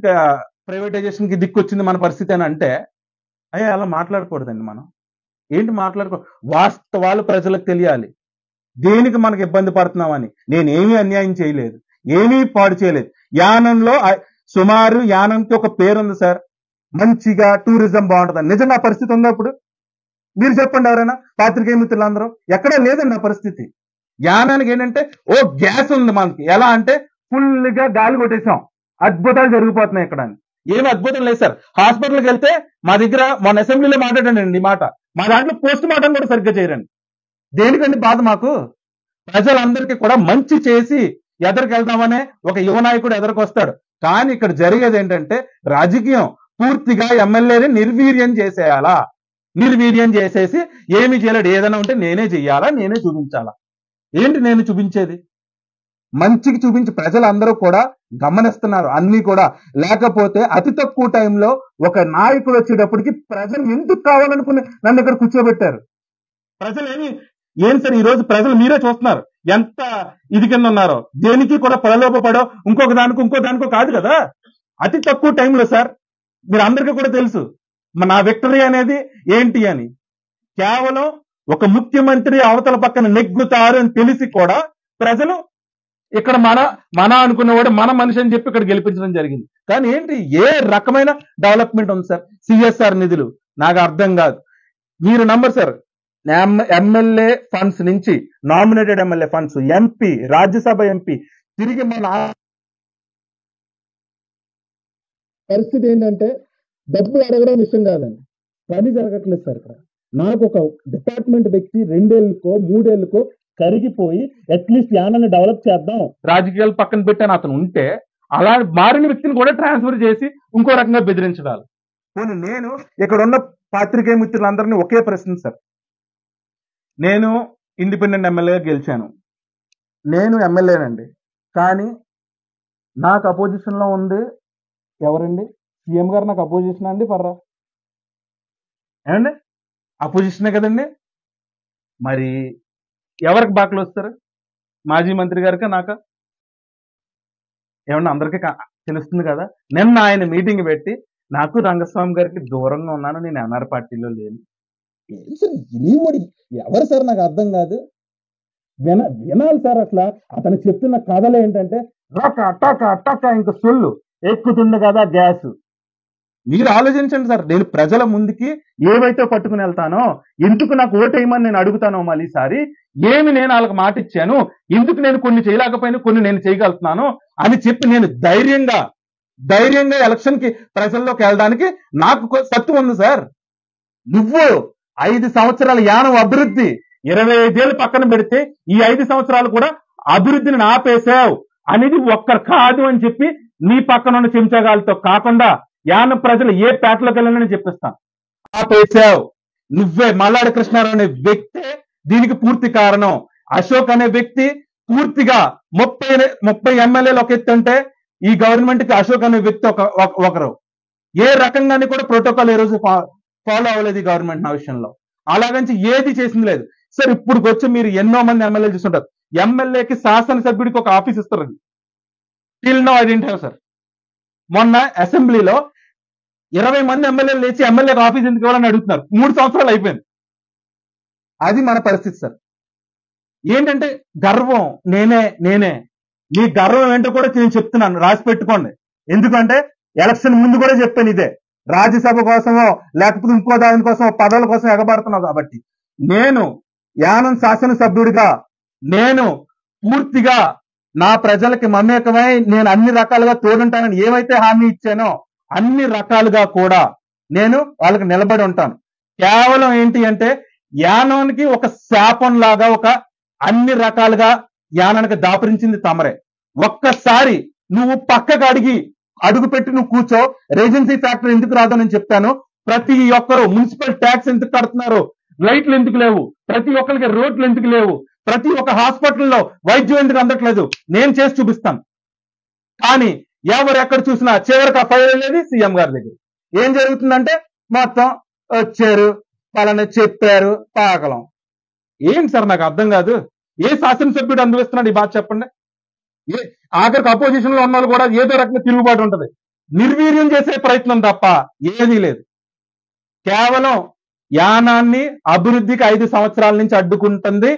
ప్రైవేటైజేషన్ కి దిక్కొచ్చింది మన పరిస్థితి అని అంటే అయ్యా అలా మాట్లాడకూడదండి. మనం ఏంటి వాస్తవాలు ప్రజలకు తెలియాలి. దేనికి మనకు ఇబ్బంది పడుతున్నామని. నేను ఏమీ అన్యాయం చేయలేదు, ఏమీ పాడు చేయలేదు. యానంలో సుమారు యానంకి ఒక పేరుంది సార్, మంచిగా టూరిజం బాగుంటుంది. నిజంగా ఆ పరిస్థితి ఉందా? ఇప్పుడు మీరు చెప్పండి ఎవరైనా, పాత్రికేయ మిత్రులందరూ. ఎక్కడా లేదండి ఆ పరిస్థితి. యానానికి ఏంటంటే ఓ గ్యాస్ ఉంది మనకి, ఎలా అంటే ఫుల్ గా గాలి కొట్టేసాం, అద్భుతాలు జరిగిపోతున్నాయి ఇక్కడ. ఏమి అద్భుతం లేదు సార్. హాస్పిటల్కి వెళ్తే మా దగ్గర మొన్న అసెంబ్లీలో మాట్లాడండి ఈ మాట, మా దాంట్లో పోస్ట్ మార్టం కూడా సరిగ్గా చేయరండి. దేనికండి బాధ మాకు? ప్రజలందరికీ కూడా మంచి చేసి ఎదరికి వెళ్దామనే ఒక యువ నాయకుడు ఎదరికి వస్తాడు. కానీ ఇక్కడ జరిగేది ఏంటంటే రాజకీయం పూర్తిగా ఎమ్మెల్యేని నిర్వీర్యం చేసేయాలా, నిర్వీర్యం చేసేసి ఏమి చేయలేడు, ఏదైనా ఉంటే నేనే చెయ్యాలా, నేనే చూపించాలా. ఏంటి నేను చూపించేది? మంచికి చూపించి ప్రజలందరూ కూడా గమనిస్తున్నారు అన్ని కూడా. లేకపోతే అతి తక్కువ టైంలో ఒక నాయకుడు వచ్చేటప్పటికి ప్రజలు ఎందుకు కావాలనుకుని నన్ను ఇక్కడ కూర్చోబెట్టారు. ప్రజలు ఏం సార్ ఈ రోజు ప్రజలు మీరే చూస్తున్నారు ఎంత ఇది కింద ఉన్నారో. దేనికి కూడా ప్రలోభపడో ఇంకో దానికో కాదు కదా. అతి తక్కువ టైంలో సార్ మీరు అందరికీ కూడా తెలుసు నా విక్టరీ అనేది ఏంటి అని. కేవలం ఒక ముఖ్యమంత్రి అవతల పక్కన నెగ్గుతారు అని తెలిసి కూడా ప్రజలు ఇక్కడ మన అనుకున్నవాడు మన మనిషి అని చెప్పి ఇక్కడ గెలిపించడం జరిగింది. కానీ ఏంటి ఏ రకమైన డెవలప్మెంట్ ఉంది సార్? సిఎస్ఆర్ నిధులు నాకు అర్థం కాదు. మీరు నంబర్ సార్, ఎమ్మెల్యే ఫండ్స్ నుంచి, nominated MLA funds, MP, Rajya Sabha MP తిరిగి మన పరిస్థితి ఏంటంటే డబ్బులు అడగడం విషయం కాదండి, పని జరగట్లేదు సార్. ఇక్కడ నాకు ఒక డిపార్ట్మెంట్ వ్యక్తి 2 ఏళ్ళకో 3 ఏళ్ళకో కరిగిపోయి అట్లీస్ట్ యానాన్ని డెవలప్ చేద్దాం, రాజకీయాలు పక్కన పెట్టాను అతను ఉంటే, అలా మారిన వ్యక్తిని కూడా ట్రాన్స్ఫర్ చేసి ఇంకో రకంగా బెదిరించడాలి. పోనీ నేను ఇక్కడ ఉన్న పాత్రికేయ మిత్రులందరినీ ఒకే ప్రశ్న సార్, నేను ఇండిపెండెంట్ ఎమ్మెల్యేగా గెలిచాను, నేను ఎమ్మెల్యేనండి, కానీ నాకు అపోజిషన్ లో ఉంది ఎవరండి? సీఎం గారు నాకు అపోజిషన్ అండి పర్రా ఏమండి? అపోజిషనే కదండి. మరి ఎవరికి బాకలు వస్తారు? మాజీ మంత్రి గారికి నాక? ఏమన్నా అందరికీ తెలుస్తుంది కదా. నిన్న ఆయన మీటింగ్ పెట్టి నాకు రంగస్వామి గారికి దూరంగా ఉన్నాను, నేను ఎన్ఆర్ పార్టీలో లేను. ఎవరు సార్ నాకు అర్థం కాదు. వినాలి సార్. అట్లా అతను చెప్తున్న కథలు ఏంటంటే అట్టాక ఇంకా సొల్లు ఎక్కుతుంది కదా గ్యాస్. మీరు ఆలోచించండి సార్, నేను ప్రజల ముందుకి ఏవైతే పట్టుకుని వెళ్తానో, ఎందుకు నాకు ఓటేయమని నేను అడుగుతానో, మళ్ళీసారి ఏమి నేను వాళ్ళకి మాట ఇచ్చాను, ఎందుకు నేను కొన్ని చేయలేకపోయినా కొన్ని నేను చేయగలుగుతున్నాను అని చెప్పి నేను ధైర్యంగా ఎలక్షన్ కి ప్రజల్లోకి వెళ్ళడానికి నాకు సత్తు ఉంది సార్. నువ్వు 5 సంవత్సరాల యానం అభివృద్ధి 25 ఏళ్ళు పక్కన పెడితే ఈ 5 సంవత్సరాలు కూడా అభివృద్ధిని ఆపేశావు అనేది ఒక్కరు కాదు అని చెప్పి నీ పక్కన ఉన్న చెంచగాలతో కాకుండా యాన ప్రజలు ఏ పేటలోకి వెళ్ళాలని చెప్పిస్తాను. ఆపేశావు నువ్వే. మల్లాడి కృష్ణారావు అనే వ్యక్తే దీనికి పూర్తి కారణం. అశోక్ అనే వ్యక్తి పూర్తిగా 30 ఎమ్మెల్యేలు ఒక ఎత్తు అంటే ఈ గవర్నమెంట్ కి అశోక్ అనే వ్యక్తి ఒకరు. ఏ రకంగానే కూడా ప్రోటోకాల్ ఏ రోజు ఫాలో అవ్వలేదు ఈ గవర్నమెంట్ నా విషయంలో. అలాగంచి ఏది చేసింది లేదు సార్. ఇప్పుడు వచ్చి మీరు ఎన్నో మంది ఎమ్మెల్యేలు చూస్తుంటారు, ఎమ్మెల్యేకి శాసనసభ్యుడికి ఒక ఆఫీస్ ఇస్తారు. Till no I didn't have sir. మొన్న అసెంబ్లీలో 20 మంది ఎమ్మెల్యేలు లేచి ఎమ్మెల్యేకి ఆఫీస్ ఎందుకు ఇవ్వాలని అడుగుతున్నారు. 3 సంవత్సరాలు అయిపోయింది. అది మన పరిస్థితి సార్. ఏంటంటే గర్వం, నేనే. మీ గర్వం ఏంటో కూడా నేను చెప్తున్నాను, రాసి పెట్టుకోండి. ఎందుకంటే ఎలక్షన్ ముందు కూడా చెప్పాను ఇదే. రాజ్యసభ కోసమో లేకపోతే ఇంకో దాని కోసమో పదవుల కోసం ఎగబడుతున్నావు కాబట్టి, నేను యానం శాసనసభ్యుడిగా నేను పూర్తిగా నా ప్రజలకి మమేకమై నేను అన్ని రకాలుగా తోడుంటానని ఏమైతే హామీ ఇచ్చానో అన్ని రకాలుగా కూడా నేను వాళ్ళకి నిలబడి ఉంటాను. కేవలం ఏంటి అంటే యానానికి ఒక శాపం లాగా ఒక అన్ని రకాలుగా యానానికి దాపరించింది తమరే. ఒక్కసారి నువ్వు పక్కకు అడుగుపెట్టి నువ్వు కూర్చో. రేజెన్సీ ఫ్యాక్టరీ ఎందుకు రాదో నేను చెప్తాను. ప్రతి ఒక్కరు మున్సిపల్ ట్యాక్స్ ఎందుకు కడుతున్నారు, లైట్లు ఎందుకు లేవు, ప్రతి ఒక్కరికి రోడ్లు ఎందుకు లేవు, ప్రతి ఒక్క హాస్పిటల్లో వైద్యం ఎందుకు అందట్లేదు నేను చేసి చూపిస్తాను. కానీ ఎవరు ఎక్కడ చూసినా చివరికి ఆ ఫైల్ అనేది సీఎం గారి దగ్గర. ఏం జరుగుతుందంటే మొత్తం వచ్చారు, వాళ్ళని చెప్పారు, పాకలం. ఏంటి సార్ నాకు అర్థం కాదు. ఏ శాసనసభ్యుడు అనుభవిస్తున్నాడు ఈ బాధ చెప్పండి. ఆఖరికి అపోజిషన్ లో ఉన్న వాళ్ళు కూడా ఏదో రకంగా తిరుగుబాటు ఉంటది. నిర్వీర్యం చేసే ప్రయత్నం తప్ప ఏదీ లేదు. కేవలం యానాన్ని అభివృద్ధికి 5 సంవత్సరాల నుంచి అడ్డుకుంటుంది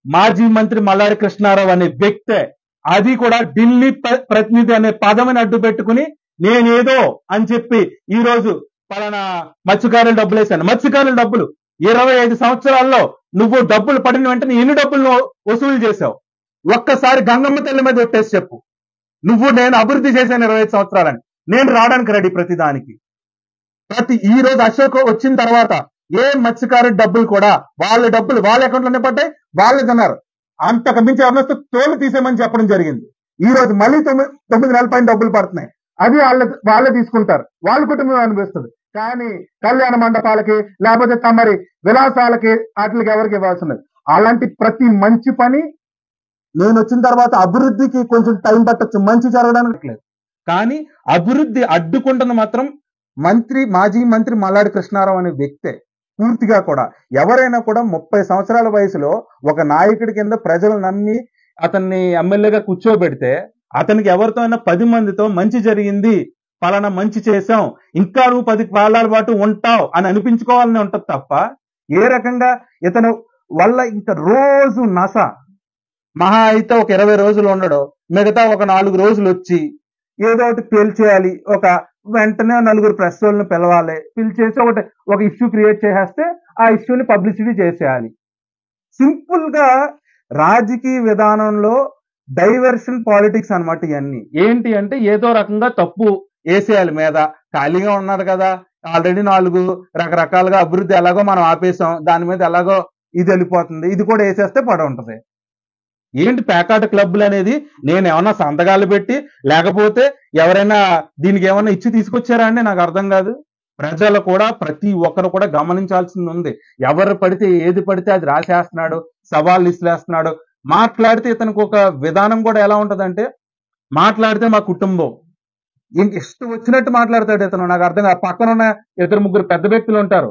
మాజీ మంత్రి మల్లాడి కృష్ణారావు అనే వ్యక్తే. అది కూడా ఢిల్లీ ప్రతినిధి అనే పదవిని అడ్డు పెట్టుకుని నేనేదో అని చెప్పి ఈ రోజు పలానా మత్స్యకారులు డబ్బులు వేశాను. మత్స్యకారుల డబ్బులు 25 సంవత్సరాల్లో నువ్వు డబ్బులు పడిన వెంటనే ఎన్ని డబ్బులు వసూలు చేశావు? ఒక్కసారి గంగమ్మ తల్లి మీద ఒట్టేసి చెప్పు. నేను అభివృద్ధి చేశాను 25 సంవత్సరాలని. నేను రావడానికి రెడీ ప్రతిదానికి. ఈ రోజు అశోక్ వచ్చిన తర్వాత ఏ మత్స్యకారు డబ్బులు కూడా వాళ్ళ డబ్బులు వాళ్ళ అకౌంట్లోనే పడ్డాయి, వాళ్ళే తిన్నారు. అంతకు మించి ఎవరినొస్తే తోలు తీసేయమని చెప్పడం జరిగింది. ఈ రోజు మళ్ళీ 9 నెలల పైన డబ్బులు పడుతున్నాయి. అది వాళ్ళే తీసుకుంటారు, వాళ్ళ కుటుంబం అనిపిస్తుంది. కానీ కళ్యాణ మండపాలకి లేకపోతే తమరి విలాసాలకి వాటికి ఎవరికి ఇవ్వాల్సి అలాంటి ప్రతి మంచి పని నేను వచ్చిన తర్వాత అభివృద్ధికి కొంచెం టైం పట్టొచ్చు, మంచి జరగడానికి లేదు. కానీ అభివృద్ధి అడ్డుకుంటున్న మాత్రం మాజీ మంత్రి మల్లాడి కృష్ణారావు అనే వ్యక్తే. పూర్తిగా కూడా ఎవరైనా కూడా 30 సంవత్సరాల వయసులో ఒక నాయకుడి కింద ప్రజలు నమ్మి అతన్ని ఎమ్మెల్యేగా కూర్చోబెడితే అతనికి ఎవరితో అయినా 10 మందితో మంచి జరిగింది, పలానా మంచి చేశాం, ఇంకా నువ్వు 10 కాలాల పాటు ఉంటావు అని అనిపించుకోవాలని ఉంటది తప్ప ఏ రకంగా ఇతను వల్ల ఇంకా రోజు నస మహా అయితే ఒక 20 రోజులు ఉండడు, మిగతా ఒక 4 రోజులు వచ్చి ఏదో ఒకటి పేల్చేయాలి, వెంటనే 4 ప్రెస్ వాళ్ళని పిలవాలి, పిలిచేసి ఒక ఇష్యూ క్రియేట్ చేసేస్తే ఆ ఇష్యూని పబ్లిసిటీ చేసేయాలి. సింపుల్ గా రాజకీయ విధానంలో డైవర్షన్ పాలిటిక్స్ అన్నమాట ఇవన్నీ. ఏంటి అంటే ఏదో రకంగా తప్పు వేసేయాలి మీద. ఖాళీగా ఉన్నారు కదా, ఆల్రెడీ 4 రకరకాలుగా అభివృద్ధి ఎలాగో మనం ఆపేసాం, దాని మీద ఎలాగో ఇది వెళ్ళిపోతుంది, ఇది కూడా వేసేస్తే పడ ఉంటది. ఏంటి ప్యాకాట్ క్లబ్లు అనేది? నేను ఏమన్నా సంతకాలు పెట్టి లేకపోతే ఎవరైనా దీనికి ఏమన్నా ఇచ్చి తీసుకొచ్చారా అండి? నాకు అర్థం కాదు. ప్రజలు కూడా ప్రతి ఒక్కరు కూడా గమనించాల్సింది ఉంది. ఎవరు పడితే ఏది పడితే అది రాసేస్తున్నాడు, సవాళ్ళు ఇసిరేస్తున్నాడు. మాట్లాడితే ఇతనికి ఒక విధానం కూడా ఎలా ఉంటదంటే, మాట్లాడితే మా కుటుంబం ఇంక ఇష్టం వచ్చినట్టు మాట్లాడతాడు ఇతను. నాకు అర్థం కాదు. పక్కన ఉన్న 2-3 పెద్ద వ్యక్తులు ఉంటారు.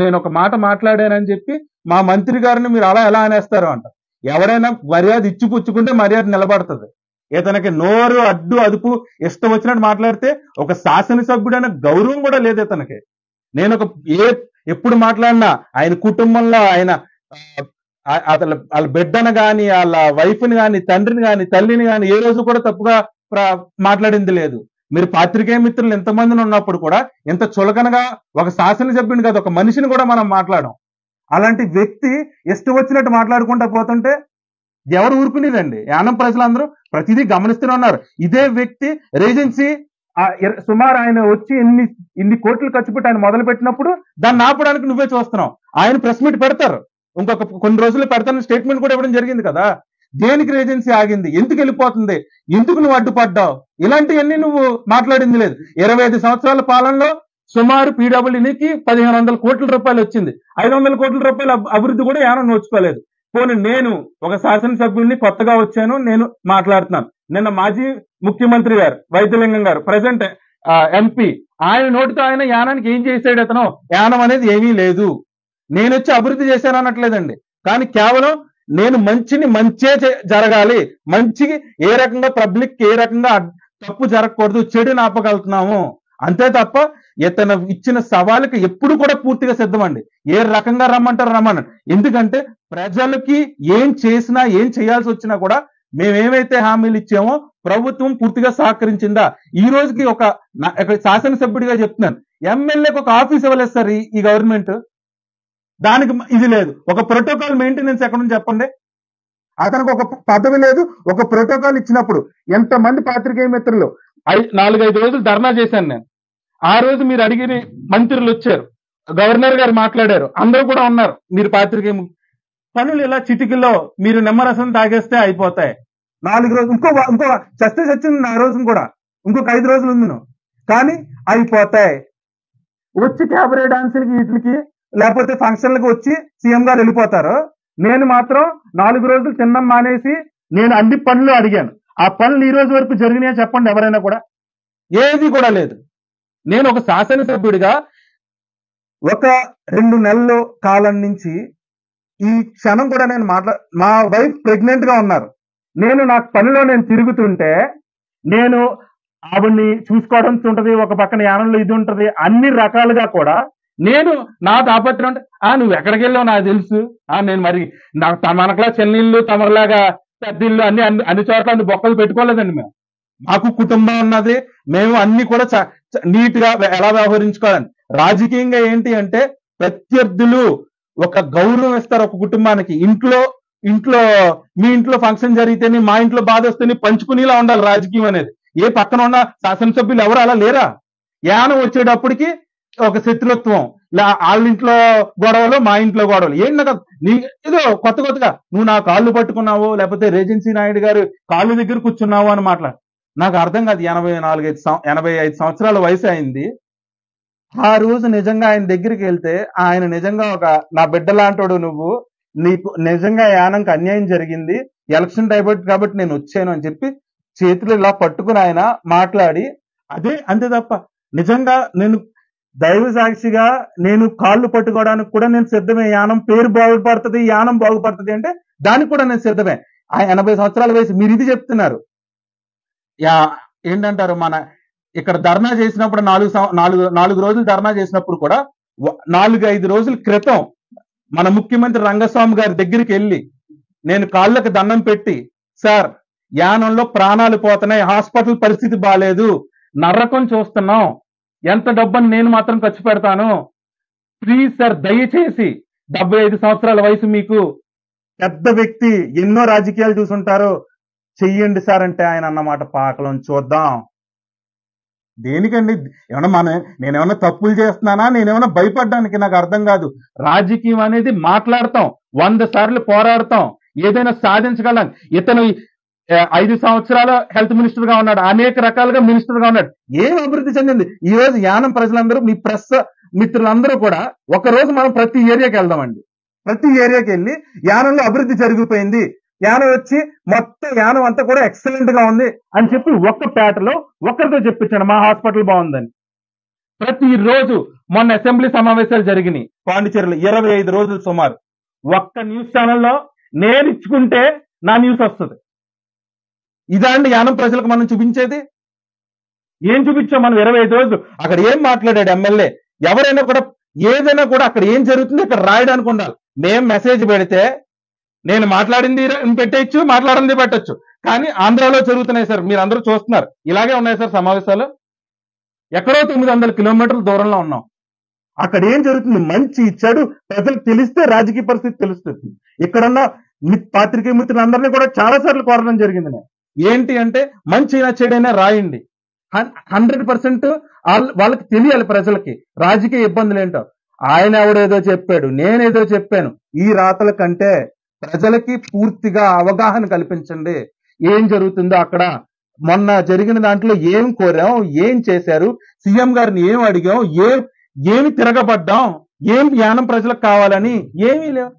నేను ఒక మాట మాట్లాడానని చెప్పి మా మంత్రి గారిని మీరు అలా ఎలా అనేస్తారు అంట. ఎవరైనా మర్యాద ఇచ్చి పుచ్చుకుంటే మర్యాద నిలబడుతుంది. ఇతనికి నోరు అడ్డు అదుపు ఇష్టం వచ్చినట్టు మాట్లాడితే ఒక శాసనసభ్యుడైన గౌరవం కూడా లేదు ఇతనికి. నేను ఎప్పుడు మాట్లాడినా ఆయన కుటుంబంలో ఆయన వాళ్ళ బిడ్డను గాని, వాళ్ళ వైఫ్ని గాని, తండ్రిని గాని, తల్లిని గాని ఏ రోజు కూడా తప్పుగా మాట్లాడింది లేదు. మీరు పాత్రికేయ మిత్రులు ఎంతమందిని ఉన్నప్పుడు కూడా ఇంత చులకనగా ఒక శాసనసభ్యుని కాదు, ఒక మనిషిని కూడా మనం మాట్లాడడం. అలాంటి వ్యక్తి ఇష్టం వచ్చినట్టు మాట్లాడుకుంటా పోతుంటే ఎవరు ఊరుకునేదండి? యానం ప్రజలందరూ ప్రతిదీ గమనిస్తూనే ఉన్నారు. ఇదే వ్యక్తి రేజెన్సీ సుమారు ఆయన వచ్చి ఇన్ని కోట్లు ఖర్చు పెట్టి ఆయన మొదలు పెట్టినప్పుడు దాన్ని ఆపడానికి నువ్వే చూస్తున్నావు. ఆయన ప్రెస్ మీట్ పెడతారు, ఇంకొక కొన్ని రోజులు పెడతానని స్టేట్మెంట్ కూడా ఇవ్వడం జరిగింది కదా. దేనికి ఏజెన్సీ ఆగింది? ఎందుకు వెళ్ళిపోతుంది? ఎందుకు నువ్వు అడ్డుపడ్డావు? ఇలాంటివన్నీ నువ్వు మాట్లాడింది లేదు. 25 సంవత్సరాల పాలనలో సుమారు పీడబ్ల్యూడీకి 1500 కోట్ల రూపాయలు వచ్చింది. 500 కోట్ల రూపాయల అభివృద్ధి కూడా ఏమన్నా నోచుకోలేదు. పోనీ నేను ఒక శాసనసభ్యుల్ని కొత్తగా వచ్చాను, నేను మాట్లాడుతున్నాను. నిన్న మాజీ ముఖ్యమంత్రి గారు వైద్యలింగం గారు, ప్రజెంట్ ఎంపీ, ఆయన నోటితో ఆయన యానానికి ఏం చేశాడు? అతను యానం అనేది ఏమీ లేదు, నేను వచ్చి అభివృద్ధి చేశాను అనట్లేదండి. కానీ కేవలం నేను మంచే జరగాలి, మంచికి ఏ రకంగా పబ్లిక్ ఏ రకంగా తప్పు జరగకూడదు, చెడుని ఆపగలుగుతున్నాము అంతే తప్ప ఇతను ఇచ్చిన సవాలుకి ఎప్పుడు కూడా పూర్తిగా సిద్ధమండి. ఏ రకంగా రమ్మంటారు రమ్మనండి. ఎందుకంటే ప్రజలకి ఏం చేసినా ఏం చేయాల్సి వచ్చినా కూడా మేమేమైతే హామీలు ఇచ్చామో ప్రభుత్వం పూర్తిగా సహకరించిందా? ఈ రోజుకి ఒక శాసనసభ్యుడిగా చెప్తున్నాను, ఎమ్మెల్యేకి ఒక ఆఫీస్ ఇవ్వలేదు సార్ ఈ గవర్నమెంట్. దానికి ఇది లేదు. ఒక ప్రోటోకాల్ మెయింటెనెన్స్ ఎక్కడ ఉంది చెప్పండి? అతనికి ఒక పదవి లేదు. ఒక ప్రోటోకాల్ ఇచ్చినప్పుడు ఎంతమంది పాత్రికేయ మిత్రులు 4-5 రోజులు ధర్నా చేశాను నేను. ఆ రోజు మీరు అడిగిన మంత్రులు వచ్చారు, గవర్నర్ గారు మాట్లాడారు, అందరూ కూడా ఉన్నారు. మీరు పాత్రికేయ పనులు ఇలా చిటికల్లో మీరు నిమ్మరసం తాగేస్తే అయిపోతాయి. 4 రోజులు ఇంకో చస్తే చచ్చింది. ఆ రోజును కూడా ఇంకొక 5 రోజులు ఉంది, కానీ అయిపోతాయి. వచ్చి క్యాబరే డాన్సులకి వీటికి లేకపోతే ఫంక్షన్లకు వచ్చి సీఎం గారు వెళ్ళిపోతారు. నేను మాత్రం 4 రోజులు తిన్నాం మానేసి నేను అన్ని పనులు అడిగాను. ఆ పనులు ఈ రోజు వరకు జరిగినాయో చెప్పండి ఎవరైనా కూడా? ఏది కూడా లేదు. నేను ఒక శాసనసభ్యుడిగా ఒక 2 నెలల కాలం నుంచి ఈ క్షణం కూడా నేను మా వైఫ్ ప్రెగ్నెంట్ గా ఉన్నారు. నా పనిలో నేను తిరుగుతుంటే నేను ఆవిడ్ని చూసుకోవడం ఉంటది, ఒక పక్కన యానంలో ఇది ఉంటది, అన్ని రకాలుగా కూడా నేను నా తాపత్రం అంటే నువ్వు ఎక్కడికి వెళ్ళావు నాకు తెలుసు. నేను మరి మనకలా చెన్నీళ్ళు తమలాగా పెద్దిళ్ళు అన్ని చోట్ల అన్ని బొక్కలు పెట్టుకోలేదండి. మాకు కుటుంబం ఉన్నది, మేము అన్ని కూడా నీట్ గా ఎలా వ్యవహరించుకోవాలని. రాజకీయంగా ఏంటి అంటే ప్రత్యర్థులు ఒక గౌరవం ఇస్తారు ఒక కుటుంబానికి. ఇంట్లో మీ ఇంట్లో ఫంక్షన్ జరిగితేనే మా ఇంట్లో బాధ వస్తేనే పంచుకునేలా ఉండాలి రాజకీయం అనేది. ఏ పక్కన ఉన్న శాసనసభ్యులు ఎవరు అలా లేరా? యానం వచ్చేటప్పటికి ఒక శత్రుత్వం, వాళ్ళ ఇంట్లో గొడవలు, మా ఇంట్లో గొడవలు. ఏంటి నాకు ఏదో కొత్తగా నువ్వు నా కాళ్ళు పట్టుకున్నావు, లేకపోతే రేజెన్సీ నాయుడు గారు కాళ్ళు దగ్గర కూర్చున్నావు అని మాట్లాడు. నాకు అర్థం కాదు. 85 సంవత్సరాల వయసు అయింది. ఆ రోజు నిజంగా ఆయన దగ్గరికి వెళ్తే ఆయన నిజంగా నా బిడ్డ లాంటోడు, నీకు నిజంగా యానంకి అన్యాయం జరిగింది, ఎలక్షన్ టైం కాబట్టి నేను వచ్చాను అని చెప్పి చేతులు ఇలా పట్టుకుని ఆయన మాట్లాడి అంతే తప్ప నిజంగా నేను దైవ సాక్షిగా నేను కాళ్ళు పట్టుకోవడానికి కూడా నేను సిద్ధమే. యానం పేరు బాగుపడుతుంది, యానం బాగుపడుతుంది అంటే దానికి కూడా నేను సిద్ధమే. 80 సంవత్సరాల వయసు మీరు ఇది చెప్తున్నారు. ఏంటంటారు, మన ఇక్కడ ధర్నా చేసినప్పుడు 4 రోజులు ధర్నా చేసినప్పుడు కూడా 4-5 రోజుల క్రితం మన ముఖ్యమంత్రి రంగస్వామి గారి దగ్గరికి వెళ్ళి నేను కాళ్ళకి దండం పెట్టి, సార్ యానంలో ప్రాణాలు పోతున్నాయి, హాస్పిటల్ పరిస్థితి బాగాలేదు, నరకం చూస్తున్నాం, ఎంత డబ్బుని నేను మాత్రం ఖర్చు పెడతాను, ప్లీజ్ సార్, దయచేసి 75 సంవత్సరాల వయసు మీకు, పెద్ద వ్యక్తి, ఎన్నో రాజకీయాలు చూసుంటారు, చెయ్యండి సార్ అంటే ఆయన అన్నమాట పాకలం చూద్దాం. దేనికండి? నేనేమన్నా తప్పులు చేస్తున్నానా? నేనేమన్నా భయపడ్డానికి? నాకు అర్థం కాదు. రాజకీయం అనేది మాట్లాడతాం, 100 సార్లు పోరాడతాం, ఏదైనా సాధించగలం. ఇతను 5 సంవత్సరాలు హెల్త్ మినిస్టర్ గా ఉన్నాడు, అనేక రకాలుగా మినిస్టర్ గా ఉన్నాడు. ఏం అభివృద్ధి చెందింది? ఈ రోజు యానం ప్రజలందరూ, మీ ప్రెస్ మిత్రులందరూ కూడా ఒక రోజు మనం ప్రతి ఏరియాకి వెళ్దామండి. ప్రతి ఏరియాకి వెళ్ళి యానంలో అభివృద్ధి జరిగిపోయింది, యానం వచ్చి మొత్తం యానం అంతా కూడా ఎక్సలెంట్ గా ఉంది అని చెప్పి ఒక్క పేటలో ఒక్కరితో చెప్పించాను మా హాస్పిటల్ బాగుందని. ప్రతి రోజు మొన్న అసెంబ్లీ సమావేశాలు జరిగినాయి పాండిచేరిలో, 25 రోజులు సుమారు. ఒక్క న్యూస్ ఛానల్లో నేను ఇచ్చుకుంటే నా న్యూస్ వస్తుంది. ఇదా అండి యానం ప్రజలకు మనం చూపించేది? ఏం చూపించాం మనం 25 రోజులు? అక్కడ ఏం మాట్లాడాడు ఎమ్మెల్యే? ఎవరైనా కూడా ఏదైనా కూడా అక్కడ ఏం జరుగుతుంది ఇక్కడ రాయడానికి ఉండాలి. మేము మెసేజ్ పెడితే నేను మాట్లాడింది పెట్టచ్చు, మాట్లాడింది పెట్టచ్చు, కానీ ఆంధ్రాలో జరుగుతున్నాయి సార్, మీరు అందరూ చూస్తున్నారు. ఇలాగే ఉన్నాయి సార్ సమావేశాలు. ఎక్కడో 900 కిలోమీటర్ల దూరంలో ఉన్నాం. అక్కడ ఏం జరుగుతుంది, మంచి చెడు ప్రజలకు తెలిస్తే రాజకీయ పరిస్థితి తెలుస్తుంది. ఇక్కడున్న పాత్రికేయ మిత్రులందరినీ కూడా చాలా సార్లు కోరడం జరిగింది. ఏంటి అంటే మంచిగా చెడైనా రాయండి. 100% వాళ్ళకి తెలియాలి ప్రజలకి రాజకీయ ఇబ్బందులు ఏంటో. ఆయన ఎవడేదో చెప్పాడు, నేనేదో చెప్పాను. ఈ రాతల కంటే ప్రజలకి పూర్తిగా అవగాహన కల్పించండి. ఏం జరుగుతుందో అక్కడ, మొన్న జరిగిన దాంట్లో ఏం కోరాం, ఏం చేశారు, సీఎం గారిని ఏం అడిగాం, ఏమి తిరగబడ్డాం, ఏం యానం ప్రజలకు కావాలని ఏమీ లేవు,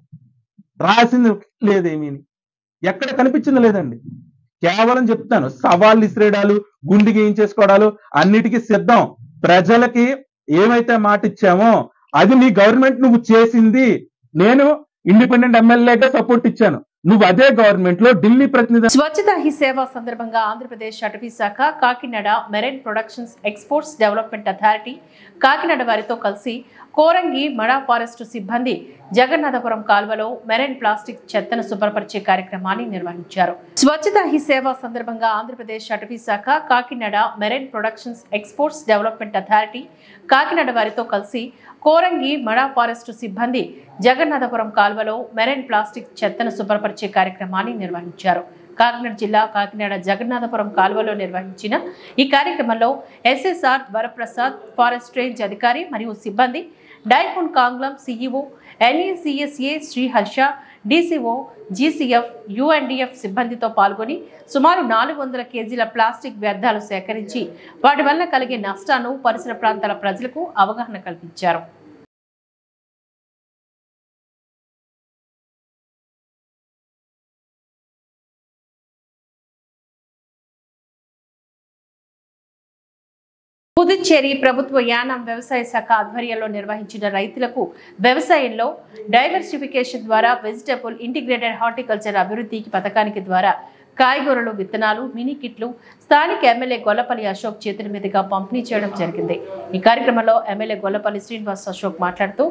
రాసింది లేదేమీ, ఎక్కడ కనిపించింది లేదండి. కేవలం చెప్తాను, సవాళ్ళు ఇసిరేడాలు, గుండెకి ఏం చేసుకోవడాలు అన్నిటికీ సిద్ధం. ప్రజలకి ఏమైతే మాట ఇచ్చామో అది నీ గవర్నమెంట్ నువ్వు చేసింది. నేను ఇండిపెండెంట్ ఎమ్మెల్యేగా సపోర్ట్ ఇచ్చాను, నువ్వు అదే గవర్నమెంట్ లో ఢిల్లీ ప్రతినిధి. స్వచ్ఛతా హీ సేవ సందర్భంగా ఆంధ్రప్రదేశ్ అటవీ శాఖ, Kakinada marine productions exports development authority Kakinada వారితో కలిసి కోరంగి మడా ఫారెస్ట్ సిబ్బంది జగన్నాథపురం కాల్వలో మెరైన్ ప్లాస్టిక్ చెత్తను శుభ్రపరిచే కార్యక్రమాన్ని నిర్వహించారు. స్వచ్ఛతా హీ సేవ సందర్భంగా ఆంధ్రప్రదేశ్ అటవీ శాఖ, Kakinada marine productions exports development authority Kakinada వారితో కలిసి కోరంగి మడా ఫారెస్ట్ సిబ్బంది జగన్నాథపురం కాల్వలో మెరైన్ ప్లాస్టిక్ చెత్తను శుభ్రపరిచే కార్యక్రమాన్ని నిర్వహించారు. కాకినాడ జిల్లా కాకినాడ జగన్నాథపురం కాల్వలో నిర్వహించిన ఈ కార్యక్రమంలో ఎస్ఎస్ఆర్ వరప్రసాద్, ఫారెస్ట్ రేంజ్ అధికారి మరియు సిబ్బంది, డైఫోన్ కాంగ్లం సిఇఓ, ఎన్ఈసిఎస్ఏ శ్రీహర్ష, డిసిఓ, జీసీఎఫ్, యుఎన్డిఎఫ్ సిబ్బందితో పాల్గొని సుమారు 400 కేజీల ప్లాస్టిక్ వ్యర్థాలు సేకరించి వాటి వల్ల కలిగే నష్టాలను పరిసర ప్రాంతాల ప్రజలకు అవగాహన కల్పించారు. పుదుచ్చేరి ప్రభుత్వ యానం వ్యవసాయ శాఖ ఆధ్వర్యంలో నిర్వహించిన రైతులకు వ్యవసాయంలో డైవర్సిఫికేషన్ ద్వారా వెజిటబుల్ ఇంటిగ్రేటెడ్ హార్టికల్చర్ అభివృద్ధికి పథకానికి ద్వారా కాయగూరలు, విత్తనాలు, మినీ కిట్లు స్థానిక ఎమ్మెల్యే గొల్లపల్లి అశోక్ చేతుల మీదుగా పంపిణీ చేయడం జరిగింది. ఈ కార్యక్రమంలో ఎమ్మెల్యే గొల్లపల్లి శ్రీనివాస్ అశోక్ మాట్లాడుతూ,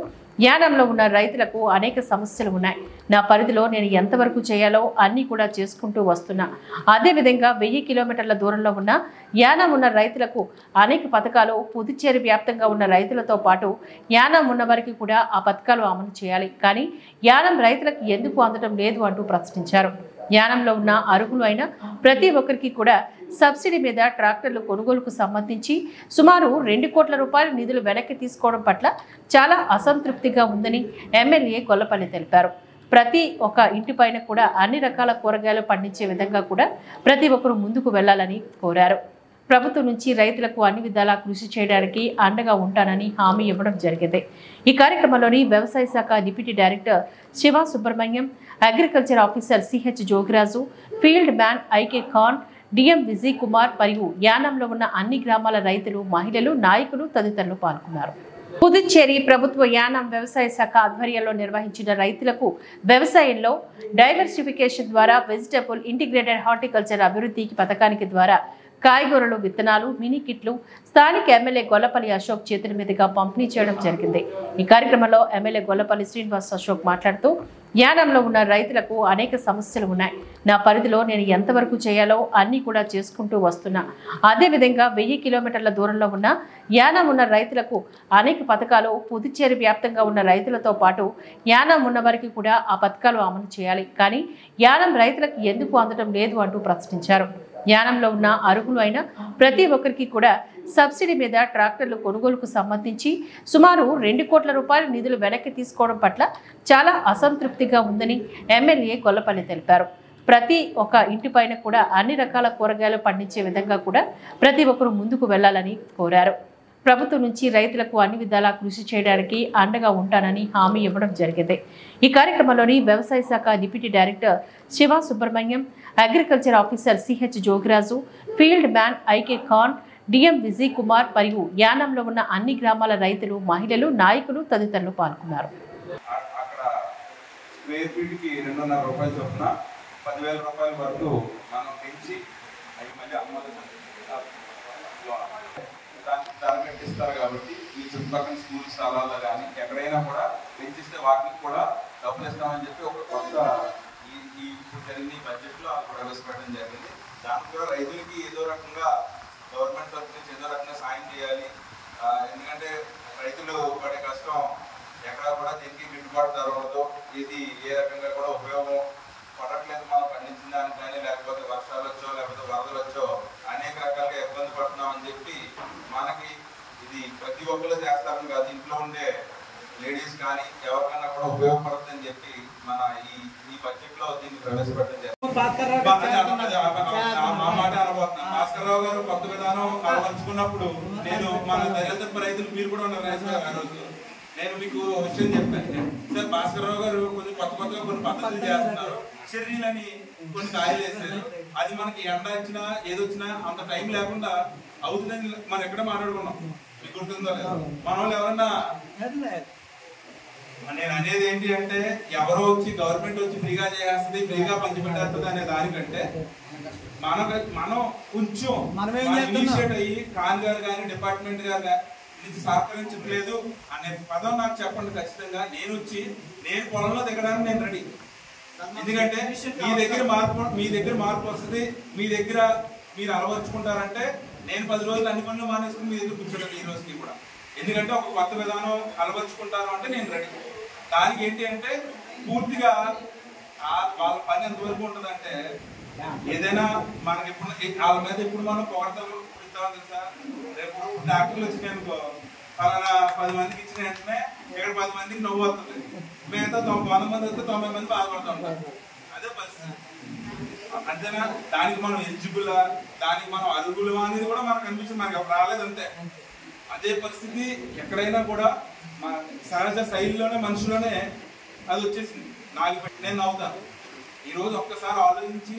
యానంలో ఉన్న రైతులకు అనేక సమస్యలు ఉన్నాయి. నా పరిధిలో నేను ఎంతవరకు చేయాలో అన్నీ కూడా చేసుకుంటూ వస్తున్నా. అదేవిధంగా 1000 కిలోమీటర్ల దూరంలో ఉన్న యానం ఉన్న రైతులకు అనేక పథకాలు, పుదుచ్చేరి వ్యాప్తంగా ఉన్న రైతులతో పాటు యానం ఉన్న వారికి కూడా ఆ పథకాలు అమలు చేయాలి. కానీ యానం రైతులకు ఎందుకు అందడం లేదు అంటూ ప్రశ్నించారు. యానంలో ఉన్న అర్హులు అయిన ప్రతి ఒక్కరికి కూడా సబ్సిడీ మీద ట్రాక్టర్లు కొనుగోలుకు సంబంధించి సుమారు 2 కోట్ల రూపాయల నిధులు వెనక్కి తీసుకోవడం పట్ల చాలా అసంతృప్తిగా ఉందని ఎమ్మెల్యే గొల్లపల్లి తెలిపారు. ప్రతి ఒక్క ఇంటిపైన కూడా అన్ని రకాల కూరగాయలు పండించే విధంగా కూడా ప్రతి ఒక్కరూ ముందుకు వెళ్లాలని కోరారు. ప్రభుత్వం నుంచి రైతులకు అన్ని విధాలా కృషి చేయడానికి అండగా ఉంటానని హామీ ఇవ్వడం జరిగింది. ఈ కార్యక్రమంలోని వ్యవసాయ శాఖ deputy director Shiva Subrahmanyam, agriculture officer CH Jogiraju, field man IK Khan, DM Vijay Kumar మరియు యానంలో ఉన్న అన్ని గ్రామాల రైతులు, మహిళలు, నాయకులు తదితరులు పాల్గొన్నారు. పుదుచ్చేరి ప్రభుత్వ యానం వ్యవసాయ శాఖ ఆధ్వర్యంలో నిర్వహించిన రైతులకు వ్యవసాయంలో డైవర్సిఫికేషన్ ద్వారా వెజిటబుల్ ఇంటిగ్రేటెడ్ హార్టికల్చర్ అభివృద్ధికి పథకానికి ద్వారా కాయగూరలు, విత్తనాలు, మినీ కిట్లు స్థానిక ఎమ్మెల్యే గొల్లపల్లి అశోక్ చేతుల మీదుగా పంపిణీ చేయడం జరిగింది. ఈ కార్యక్రమంలో ఎమ్మెల్యే గొల్లపల్లి శ్రీనివాస్ అశోక్ మాట్లాడుతూ యానంలో ఉన్న రైతులకు అనేక సమస్యలు ఉన్నాయి. నా పరిధిలో నేను ఎంతవరకు చేయాలో అన్ని కూడా చేసుకుంటూ వస్తున్నా. అదేవిధంగా 1000 కిలోమీటర్ల దూరంలో ఉన్న యానం ఉన్న రైతులకు అనేక పథకాలు పుదుచ్చేరి వ్యాప్తంగా ఉన్న రైతులతో పాటు యానం ఉన్న వారికి కూడా ఆ పథకాలు అమలు చేయాలి. కానీ యానం రైతులకు ఎందుకు అందడం లేదు అంటూ ప్రశ్నించారు. యానంలో ఉన్న అర్హులు అయిన ప్రతి ఒక్కరికి కూడా సబ్సిడీ మీద ట్రాక్టర్లు కొనుగోలుకు సంబంధించి సుమారు 2 కోట్ల రూపాయల నిధులు వెనక్కి తీసుకోవడం పట్ల చాలా అసంతృప్తిగా ఉందని ఎమ్మెల్యే గొల్లపల్లి తెలిపారు. ప్రతి ఒక్క ఇంటిపైన కూడా అన్ని రకాల కూరగాయలు పండించే విధంగా కూడా ప్రతి ఒక్కరూ ముందుకు వెళ్లాలని కోరారు. ప్రభుత్వం నుంచి రైతులకు అన్ని విధాలా కృషి చేయడానికి అండగా ఉంటానని హామీ ఇవ్వడం జరిగింది. ఈ కార్యక్రమంలోని వ్యవసాయ శాఖ deputy director Shiva Subrahmanyam, agriculture officer CH Jogiraju, field man IK Khan, DM Vijay Kumar మరియు యానంలో ఉన్న అన్ని గ్రామాల రైతులు, మహిళలు, నాయకులు తదితరులు పాల్గొన్నారు. అక్కడ స్క్వేర్ ఫీట్ కి 2.5 రూపాయలు చొప్పున 10,000 రూపాయల వరకు మనం పెంచి అవి మళ్ళీ ధర కట్టిస్తారు. కాబట్టి ఈ చుట్టుపక్కల స్కూల్ స్థలాల్లో కానీ ఎక్కడైనా కూడా పెంచిస్తే వాటికి కూడా డబ్బులు ఇస్తామని చెప్పి ఒక కొత్త ఈ జరిగిన ఈ బడ్జెట్లో ప్రవేశపెట్టడం జరిగింది. దానికి కూడా రైతులకి ఏదో రకంగా గవర్నమెంట్ తరఫు నుంచి ఏదో రకంగా సాయం చేయాలి. ఎందుకంటే రైతులు పడే కష్టం ఎక్కడా కూడా దీనికి గిట్టుబాటు ధర ఉండదు. ఇది ఏ రకంగా కూడా ఉపయోగం పడట్లేదు. మనం పండించిన దానికి కానీ లేకపోతే వర్షాలు వచ్చో లేకపోతే వరదలు వచ్చో అనేక రకాలుగా ఇబ్బంది పడుతున్నామని చెప్పి మనకి ఇది ప్రతి ఒక్కరు చేస్తారని కాదు, ఇంట్లో ఉండే లేడీస్ కానీ ఎవరికైనా కూడా ఉపయోగపడుతుందని చెప్పి మన ఈ బడ్జెట్ లో దీన్ని ప్రవేశపెట్టడం జరిగింది. భాస్కర్రావు గారు కొత్త విధానం అలవర్చుకున్నప్పుడు నేను మన దళిత రైతులు మీరు కూడా ఉన్నారు. నేను మీకు విషయం చెప్పాను సార్, భాస్కర్రావు గారు కొన్ని కొత్తగా కొన్ని పద్ధతులు చేస్తున్నారు. చెర్రీలని కొన్ని కాయలు వేసారు. అది మనకి ఎండ వచ్చినా ఏదొచ్చినా అంత టైం లేకుండా అవుతుందని మనం ఎక్కడ మాట్లాడుకున్నాం. మీకు గుర్తుందో లేదు? మన వాళ్ళు ఎవరన్నా నేను అనేది ఏంటి అంటే ఎవరో వచ్చి గవర్నమెంట్ వచ్చి ఫ్రీగా చేస్తుంది, ఫ్రీగా పంచిపెట్టేస్తుంది అనే దానికంటే మనం కొంచెం ఇనిషియేట్ అయ్యి ఖాన్ గారు కానీ డిపార్ట్మెంట్ గారు నుంచి సహకరించట్లేదు అనే పదం నాకు చెప్పండి. ఖచ్చితంగా నేను వచ్చి నేను పొలంలో దిగడానికి నేను రెడీ. ఎందుకంటే మీ దగ్గర మార్పు వస్తుంది, మీ దగ్గర మీరు అలవర్చుకుంటారంటే నేను 10 రోజులు అన్ని పనులు మానేసుకుని మీ దగ్గర కూర్చోలేదు ఈ రోజుకి కూడా. ఎందుకంటే ఒక కొత్త విధానం అలవర్చుకుంటారు అంటే నేను రెడీ. దానికి ఏంటి అంటే పూర్తిగా వాళ్ళ పని ఎంతవరకు ఉంటుందంటే ఏదైనా మనకి ఇప్పుడు వాళ్ళ మీద ఇప్పుడు మనం పొగడతలు ఇస్తామని తెలుసా. రేపు డాక్టర్లు వచ్చినాయనుకో ఫలానా 10 మందికి ఇచ్చిన వెంటనే ఇక్కడ 10 మందికి నవ్వు వస్తుంది. మిగతా 100 మంది వస్తే 90 మంది బాధపడుతూ ఉంటారు. అదే పరిస్థితి. అంతేనా? దానికి మనం ఎలిజిబుల్, దానికి మనం అర్హులు అనేది కూడా మనకు అనిపించింది. మనకి రాలేదంతే. అదే పరిస్థితి ఎక్కడైనా కూడా మన సహజ శైలిలోనే మనుషులోనే అది వచ్చేసింది. నేను నవ్వుతాను. ఈరోజు ఒక్కసారి ఆలోచించి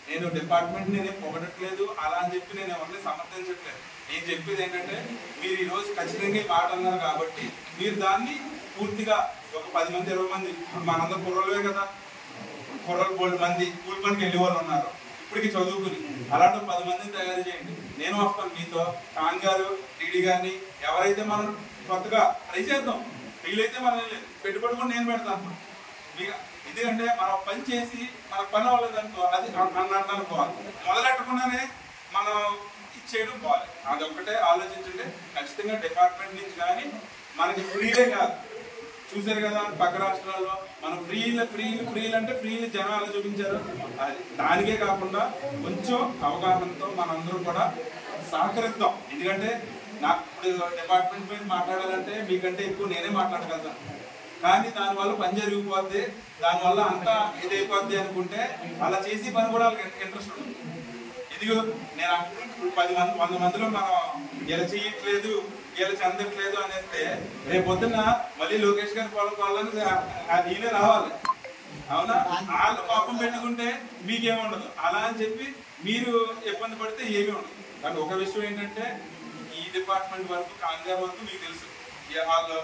నేను డిపార్ట్మెంట్ నేనేం పొగడట్లేదు అలా అని చెప్పి నేను ఎవరిని సమర్థించట్లేదు. నేను చెప్పేది ఏంటంటే మీరు ఈరోజు ఖచ్చితంగా ఈ మాట అన్నారు కాబట్టి మీరు దాన్ని పూర్తిగా ఒక 10 మంది 20 మంది మనందరూ కుర్రలే కదా, కుర్రలు 4 మంది కూలి పనికి వెళ్ళే వాళ్ళు ఉన్నారు ఇప్పటికి చదువుకుని. అలాంటి 10 మందిని తయారు చేయండి. నేను వస్తాను మీతో. ఖాన్ గారు, టీడీ గారిని ఎవరైతే మనం కొత్తగా ట్రై చేద్దాం. ఫెయిల్ అయితే మనం పెట్టుబడి కూడా నేను పెడతాను. ఎందుకంటే మనం పని చేసి మన పని అవ్వలేదు అనుకో అది అనుకోవాలి. మొదలెట్టకుండానే మనం ఇచ్చేయడం పోవాలి. అదొక్కటే ఆలోచించండి. ఖచ్చితంగా డిపార్ట్మెంట్ నుంచి కానీ మనకి ఫ్రీలే కాదు. చూసారు కదా పక్క రాష్ట్రాల్లో మనం ఫ్రీలు అంటే ఫ్రీలు జనాలు చూపించారు. అది దానికే కాకుండా కొంచెం అవగాహనతో మనందరూ కూడా సహకరిద్దాం. ఎందుకంటే నాకు ఇప్పుడు డిపార్ట్మెంట్ మీద మాట్లాడాలంటే మీకంటే ఎక్కువ నేనే మాట్లాడగలుగుతాను. కానీ దానివల్ల పని జరిగిపోద్ది, దానివల్ల అంతా ఇదైపోద్ది అనుకుంటే అలా చేసి పని కూడా వాళ్ళకి ఇంట్రెస్ట్ ఉంటుంది. ఇదిగో నేను 10 మంది 100 మందిలో మనం ఇలా చేయట్లేదు, ఇలా చెందట్లేదు అనేస్తే రేపు పొద్దున్న మళ్ళీ లోకేష్ గారి వాళ్ళని నీళ్ళే రావాలి. అవునా? వాళ్ళు పాపం పెట్టుకుంటే మీకేముండదు. అలా అని చెప్పి మీరు ఇబ్బంది పడితే ఏమీ ఉండదు. కానీ ఒక విషయం ఏంటంటే ఈ డిపార్ట్మెంట్ వరకు కాంగ్రెస్ వరకు మీకు తెలుసు. వాళ్ళు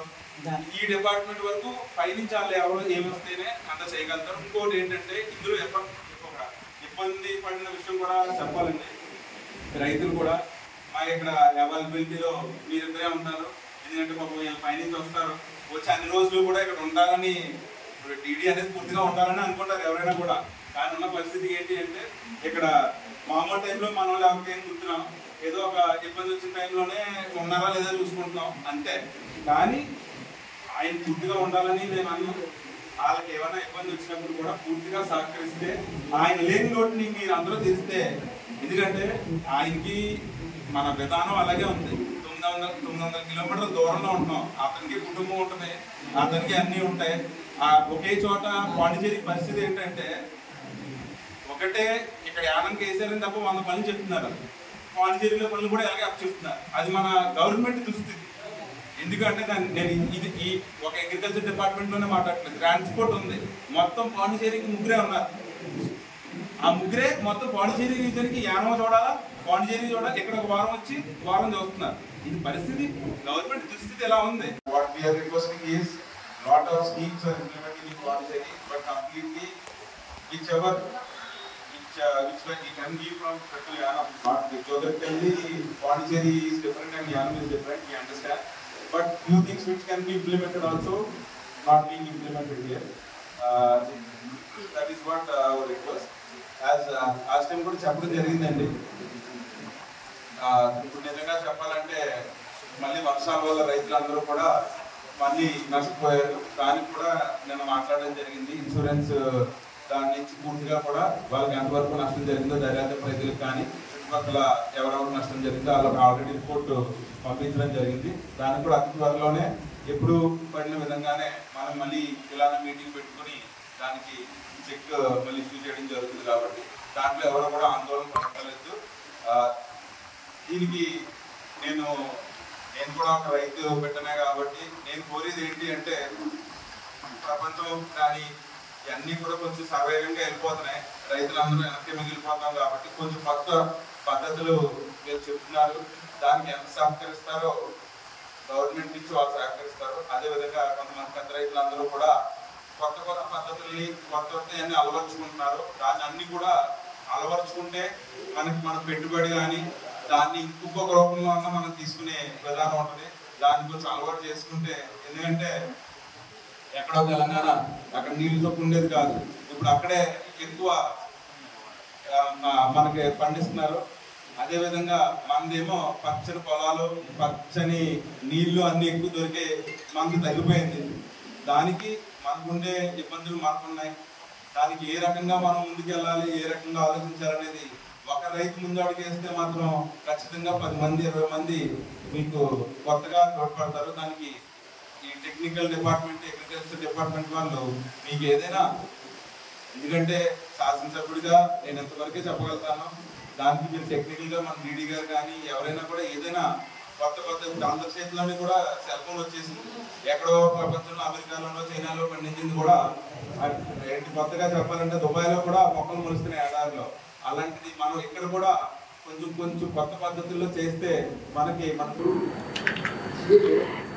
ఈ డిపార్ట్మెంట్ వరకు పైనుంచి వాళ్ళు ఎవరు ఏమి వస్తేనే అంత చేయగలుగుతారు. ఇంకోటి ఏంటంటే ఇందులో ఇబ్బంది పడిన విషయం కూడా చెప్పాలండి. రైతులు కూడా మా ఇక్కడ అవైలబిలిటీలో మీరిద్దరే ఉంటారు. ఎందుకంటే పాపం వీళ్ళు పైనుంచి వస్తారు, వచ్చి అన్ని రోజులు కూడా ఇక్కడ ఉండాలని, ఇప్పుడు టీడీ అనేది పూర్తిగా ఉండాలని అనుకుంటారు ఎవరైనా కూడా. కానీ ఉన్న పరిస్థితి ఏంటి అంటే ఇక్కడ మామూలు టైంలో మన వాళ్ళు ఎవరికి ఏం గుర్తున్నాం, ఏదో ఒక ఇబ్బంది వచ్చిన టైంలోనే ఉన్నారా లేదా చూసుకుంటున్నాం అంతే. కానీ ఆయన పూర్తిగా ఉండాలని నేను అన్నాను. వాళ్ళకి ఏమైనా ఇబ్బంది వచ్చినప్పుడు కూడా పూర్తిగా సహకరిస్తే, ఆయన లేని లోటుని మీరు అందరూ తీస్తే, ఎందుకంటే ఆయనకి మన విధానం అలాగే ఉంది. 900 కిలోమీటర్ల దూరంలో ఉంటున్నాం, అతనికి కుటుంబం ఉంటుంది, అతనికి అన్నీ ఉంటాయి. ఒకే చోట పాండిచేరి పరిస్థితి ఏంటంటే ఒకటే ఇక్కడ యానంకి వేసారని తప్ప 100 పనులు చెప్తున్నారు, పాండిచేరిలో పనులు కూడా ఎలాగే చెప్తున్నారు. అది మన గవర్నమెంట్ దుస్థితి. ఎందుకంటే నేను ఇది ఈ ఒక అగ్రికల్చర్ డిపార్ట్మెంట్లోనే మాట్లాడలేదు, ట్రాన్స్పోర్ట్ ఉంది, మొత్తం పాండిచేరికి ముగ్గురే ఉన్నారు. ఆ ముగ్గురే మొత్తం పాండిచేరి రీజన్కి యానం చూడాలా, పాండిచేరి చూడాలి, ఇక్కడ ఒక వారం వచ్చి వారం చూస్తున్నారు. ఇది పరిస్థితి, గవర్నమెంట్ దుస్థితి ఎలా ఉంది. What we are requesting is lot of schemes are implementing in Pondicherry, but completely which like you can give from Petru Yanam, not geographically Pondicherry is different and Yanam is different, we understand, but few things which can be implemented also not being implemented here. That is what our request. As last time కూడా చెప్పడం జరిగిందండి. ఇప్పుడు నిజంగా చెప్పాలంటే మళ్ళీ వర్షాల వల్ల రైతులందరూ కూడా మళ్ళీ నష్టపోయారు. దానికి కూడా నేను మాట్లాడడం జరిగింది. ఇన్సూరెన్స్ దాని నుంచి పూర్తిగా కూడా వాళ్ళకి ఎంతవరకు నష్టం జరిగిందో దర్యాప్తు ప్రజలకు కానీ చుట్టుపక్కల ఎవరెవరు నష్టం జరిగిందో వాళ్ళకి ఆల్రెడీ రిపోర్ట్ పంపించడం జరిగింది. దానికి కూడా అతి త్వరలోనే ఎప్పుడు పడిన విధంగానే మనం మళ్ళీ ఇలానే మీటింగ్ పెట్టుకుని దానికి చెక్ మళ్ళీ ఇష్యూ చేయడం జరుగుతుంది. కాబట్టి దాంట్లో ఎవరు కూడా ఆందోళన పడలేదు. దీనికి నేను కూడా ఒక రైతు పెట్టనే కాబట్టి నేను కోరేది ఏంటి అంటే, ప్రపంచం కానీ ఇవన్నీ కూడా కొంచెం సర్వేగంగా వెళ్ళిపోతున్నాయి, రైతులందరూ వెనక్కి మిగిలిపోతాం. కాబట్టి కొంచెం కొత్త పద్ధతులు మీరు చెప్తున్నారు, దానికి ఎంత సహకరిస్తారో గవర్నమెంట్ నుంచి వాళ్ళు సహకరిస్తారు. అదేవిధంగా కొంతమంది పెద్ద రైతులందరూ కూడా కొత్త పద్ధతుల్ని కొత్తవన్నీ అలవర్చుకుంటున్నారు. దాన్ని అన్ని కూడా అలవర్చుకుంటే మన పెట్టుబడి కానీ దాన్ని ఇంకొక రూపంలో అన్నా మనం తీసుకునే విధానం ఉంటుంది. దాన్ని కొంచెం అలవాటు చేసుకుంటే, ఎందుకంటే ఎక్కడో తెలంగాణ అక్కడ నీళ్ళు తప్పు ఉండేది కాదు, ఇప్పుడు అక్కడే ఎక్కువ మనకి పండిస్తున్నారు. అదేవిధంగా మనదేమో పచ్చని పొలాలు, పచ్చని నీళ్లు అన్ని ఎక్కువ దొరికే మనకు తగ్గిపోయింది. దానికి మనకుండే ఇబ్బందులు మనకున్నాయి. దానికి ఏ రకంగా మనం ముందుకెళ్ళాలి, ఏ రకంగా ఆలోచించాలనేది ఒక రైతు ముందు అడుగేస్తే మాత్రం ఖచ్చితంగా 10 మంది 20 మంది మీకు కొత్తగా తోడ్పడతారు. దానికి ఈ టెక్నికల్ డిపార్ట్మెంట్, అగ్రికల్చర్ డిపార్ట్మెంట్ వాళ్ళు మీకు ఏదైనా, ఎందుకంటే శాసనసభ్యుడిగా నేను ఎంతవరకే చెప్పగలుగుతాను, దానికి మీరు టెక్నికల్గా మన డీడీ గారు కానీ ఎవరైనా కూడా ఏదైనా కొత్త అందరి చేతిలోనే కూడా సెల్ ఫోన్ వచ్చేసింది. ఎక్కడో ప్రపంచంలో అమెరికాలోనో చైనాలో పండించింది కూడా ఏంటి, కొత్తగా చెప్పాలంటే దుబాయ్లో కూడా మొక్కలు మొలుస్తున్నాయి ఎడారిలో. అలాంటిది మనం ఇక్కడ కూడా కొంచెం కొత్త పద్ధతుల్లో చేస్తే మనకు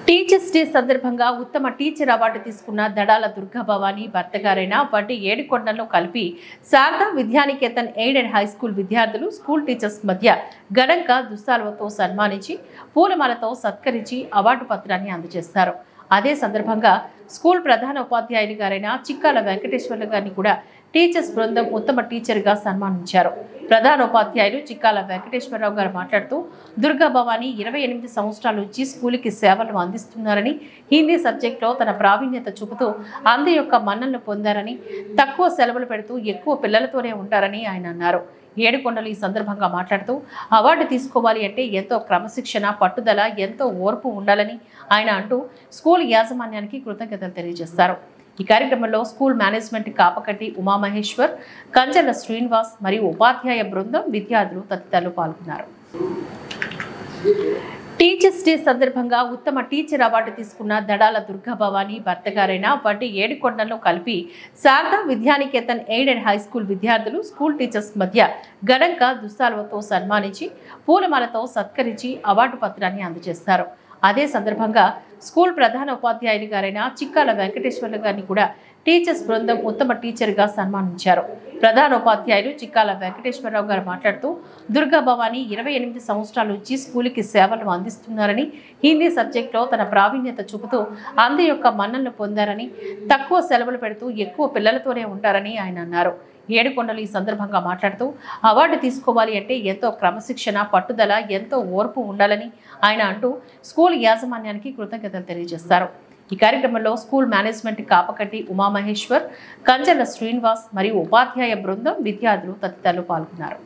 టీచర్స్ డే సందర్భంగా ఉత్తమ టీచర్ అవార్డు తీసుకున్న దడాల దుర్గా భవానీ భర్త గారైన వడ్డీ ఏడుకొండలను కలిపి Sharada Vidyaniketan aided high school విద్యార్థులు స్కూల్ టీచర్స్ మధ్య ఘనంగా దుస్తాలతో సన్మానించి పూలమాలతో సత్కరించి అవార్డు పత్రాన్ని అందజేస్తారు. అదే సందర్భంగా స్కూల్ ప్రధాన ఉపాధ్యాయులు గారైన చిక్కాల వెంకటేశ్వర్లు గారిని కూడా టీచర్స్ బృందం ఉత్తమ టీచర్గా సన్మానించారు. ప్రధాన ఉపాధ్యాయులు చిక్కాల వెంకటేశ్వరరావు గారు మాట్లాడుతూ, దుర్గా భవానీ 28 సంవత్సరాల నుంచి స్కూల్కి సేవలు అందిస్తున్నారని, హిందీ సబ్జెక్టులో తన ప్రావీణ్యత చూపుతూ అందరి యొక్క మన్ననలు పొందారని, తక్కువ సెలవులు పెడుతూ ఎక్కువ పిల్లలతోనే ఉంటారని ఆయన అన్నారు. ఏడుకొండలు ఈ సందర్భంగా మాట్లాడుతూ, అవార్డు తీసుకోవాలి అంటే ఎంతో క్రమశిక్షణ, పట్టుదల, ఎంతో ఓర్పు ఉండాలని ఆయన అంటూ స్కూల్ యాజమాన్యానికి కృతజ్ఞతలు తెలియజేస్తారు. ఈ కార్యక్రమంలో స్కూల్ మేనేజ్మెంట్ కాపకట్టి ఉమామహేశ్వర్, కంచెల శ్రీనివాస్ మరియు ఉపాధ్యాయ బృందం, విద్యార్థులు తదితరులు పాల్గొన్నారు. టీచర్స్ డే సందర్భంగా ఉత్తమ టీచర్ అవార్డు తీసుకున్న దడాల దుర్గా భవానీ భర్త గారైన వడ్డీ ఏడుకొండలను కలిపి Sharada Vidyaniketan aided high school విద్యార్థులు స్కూల్ టీచర్స్ మధ్య ఘనంగా దుస్తాలతో సన్మానించి పూలమాలతో సత్కరించి అవార్డు పత్రాన్ని అందజేస్తారు. అదే సందర్భంగా స్కూల్ ప్రధాన ఉపాధ్యాయులు గారైన చిక్కాల వెంకటేశ్వర్లు గారిని కూడా టీచర్స్ బృందం ఉత్తమ టీచర్గా సన్మానించారు. ప్రధాన ఉపాధ్యాయులు చిక్కాల వెంకటేశ్వరరావు గారు మాట్లాడుతూ దుర్గా భవానీ 28 సంవత్సరాల నుంచి స్కూల్కి సేవలు అందిస్తున్నారని, హిందీ సబ్జెక్టులో తన ప్రావీణ్యత చూపుతూ అందరి యొక్క మన్ననలు పొందారని, తక్కువ సెలవులు పెడుతూ ఎక్కువ పిల్లలతోనే ఉంటారని ఆయన అన్నారు. ఏడుకొండలు ఈ సందర్భంగా మాట్లాడుతూ అవార్డు తీసుకోవాలి అంటే ఎంతో క్రమశిక్షణ, పట్టుదల, ఎంతో ఓర్పు ఉండాలని ఆయన అంటూ స్కూల్ యాజమాన్యానికి కృతజ్ఞతలు తెలియజేస్తారు. ఈ కార్యక్రమంలో స్కూల్ మేనేజ్మెంట్ కాపకట్టి ఉమామహేశ్వర్, కంచెల శ్రీనివాస్ మరియు ఉపాధ్యాయ బృందం, విద్యార్థులు తదితరులు పాల్గొన్నారు.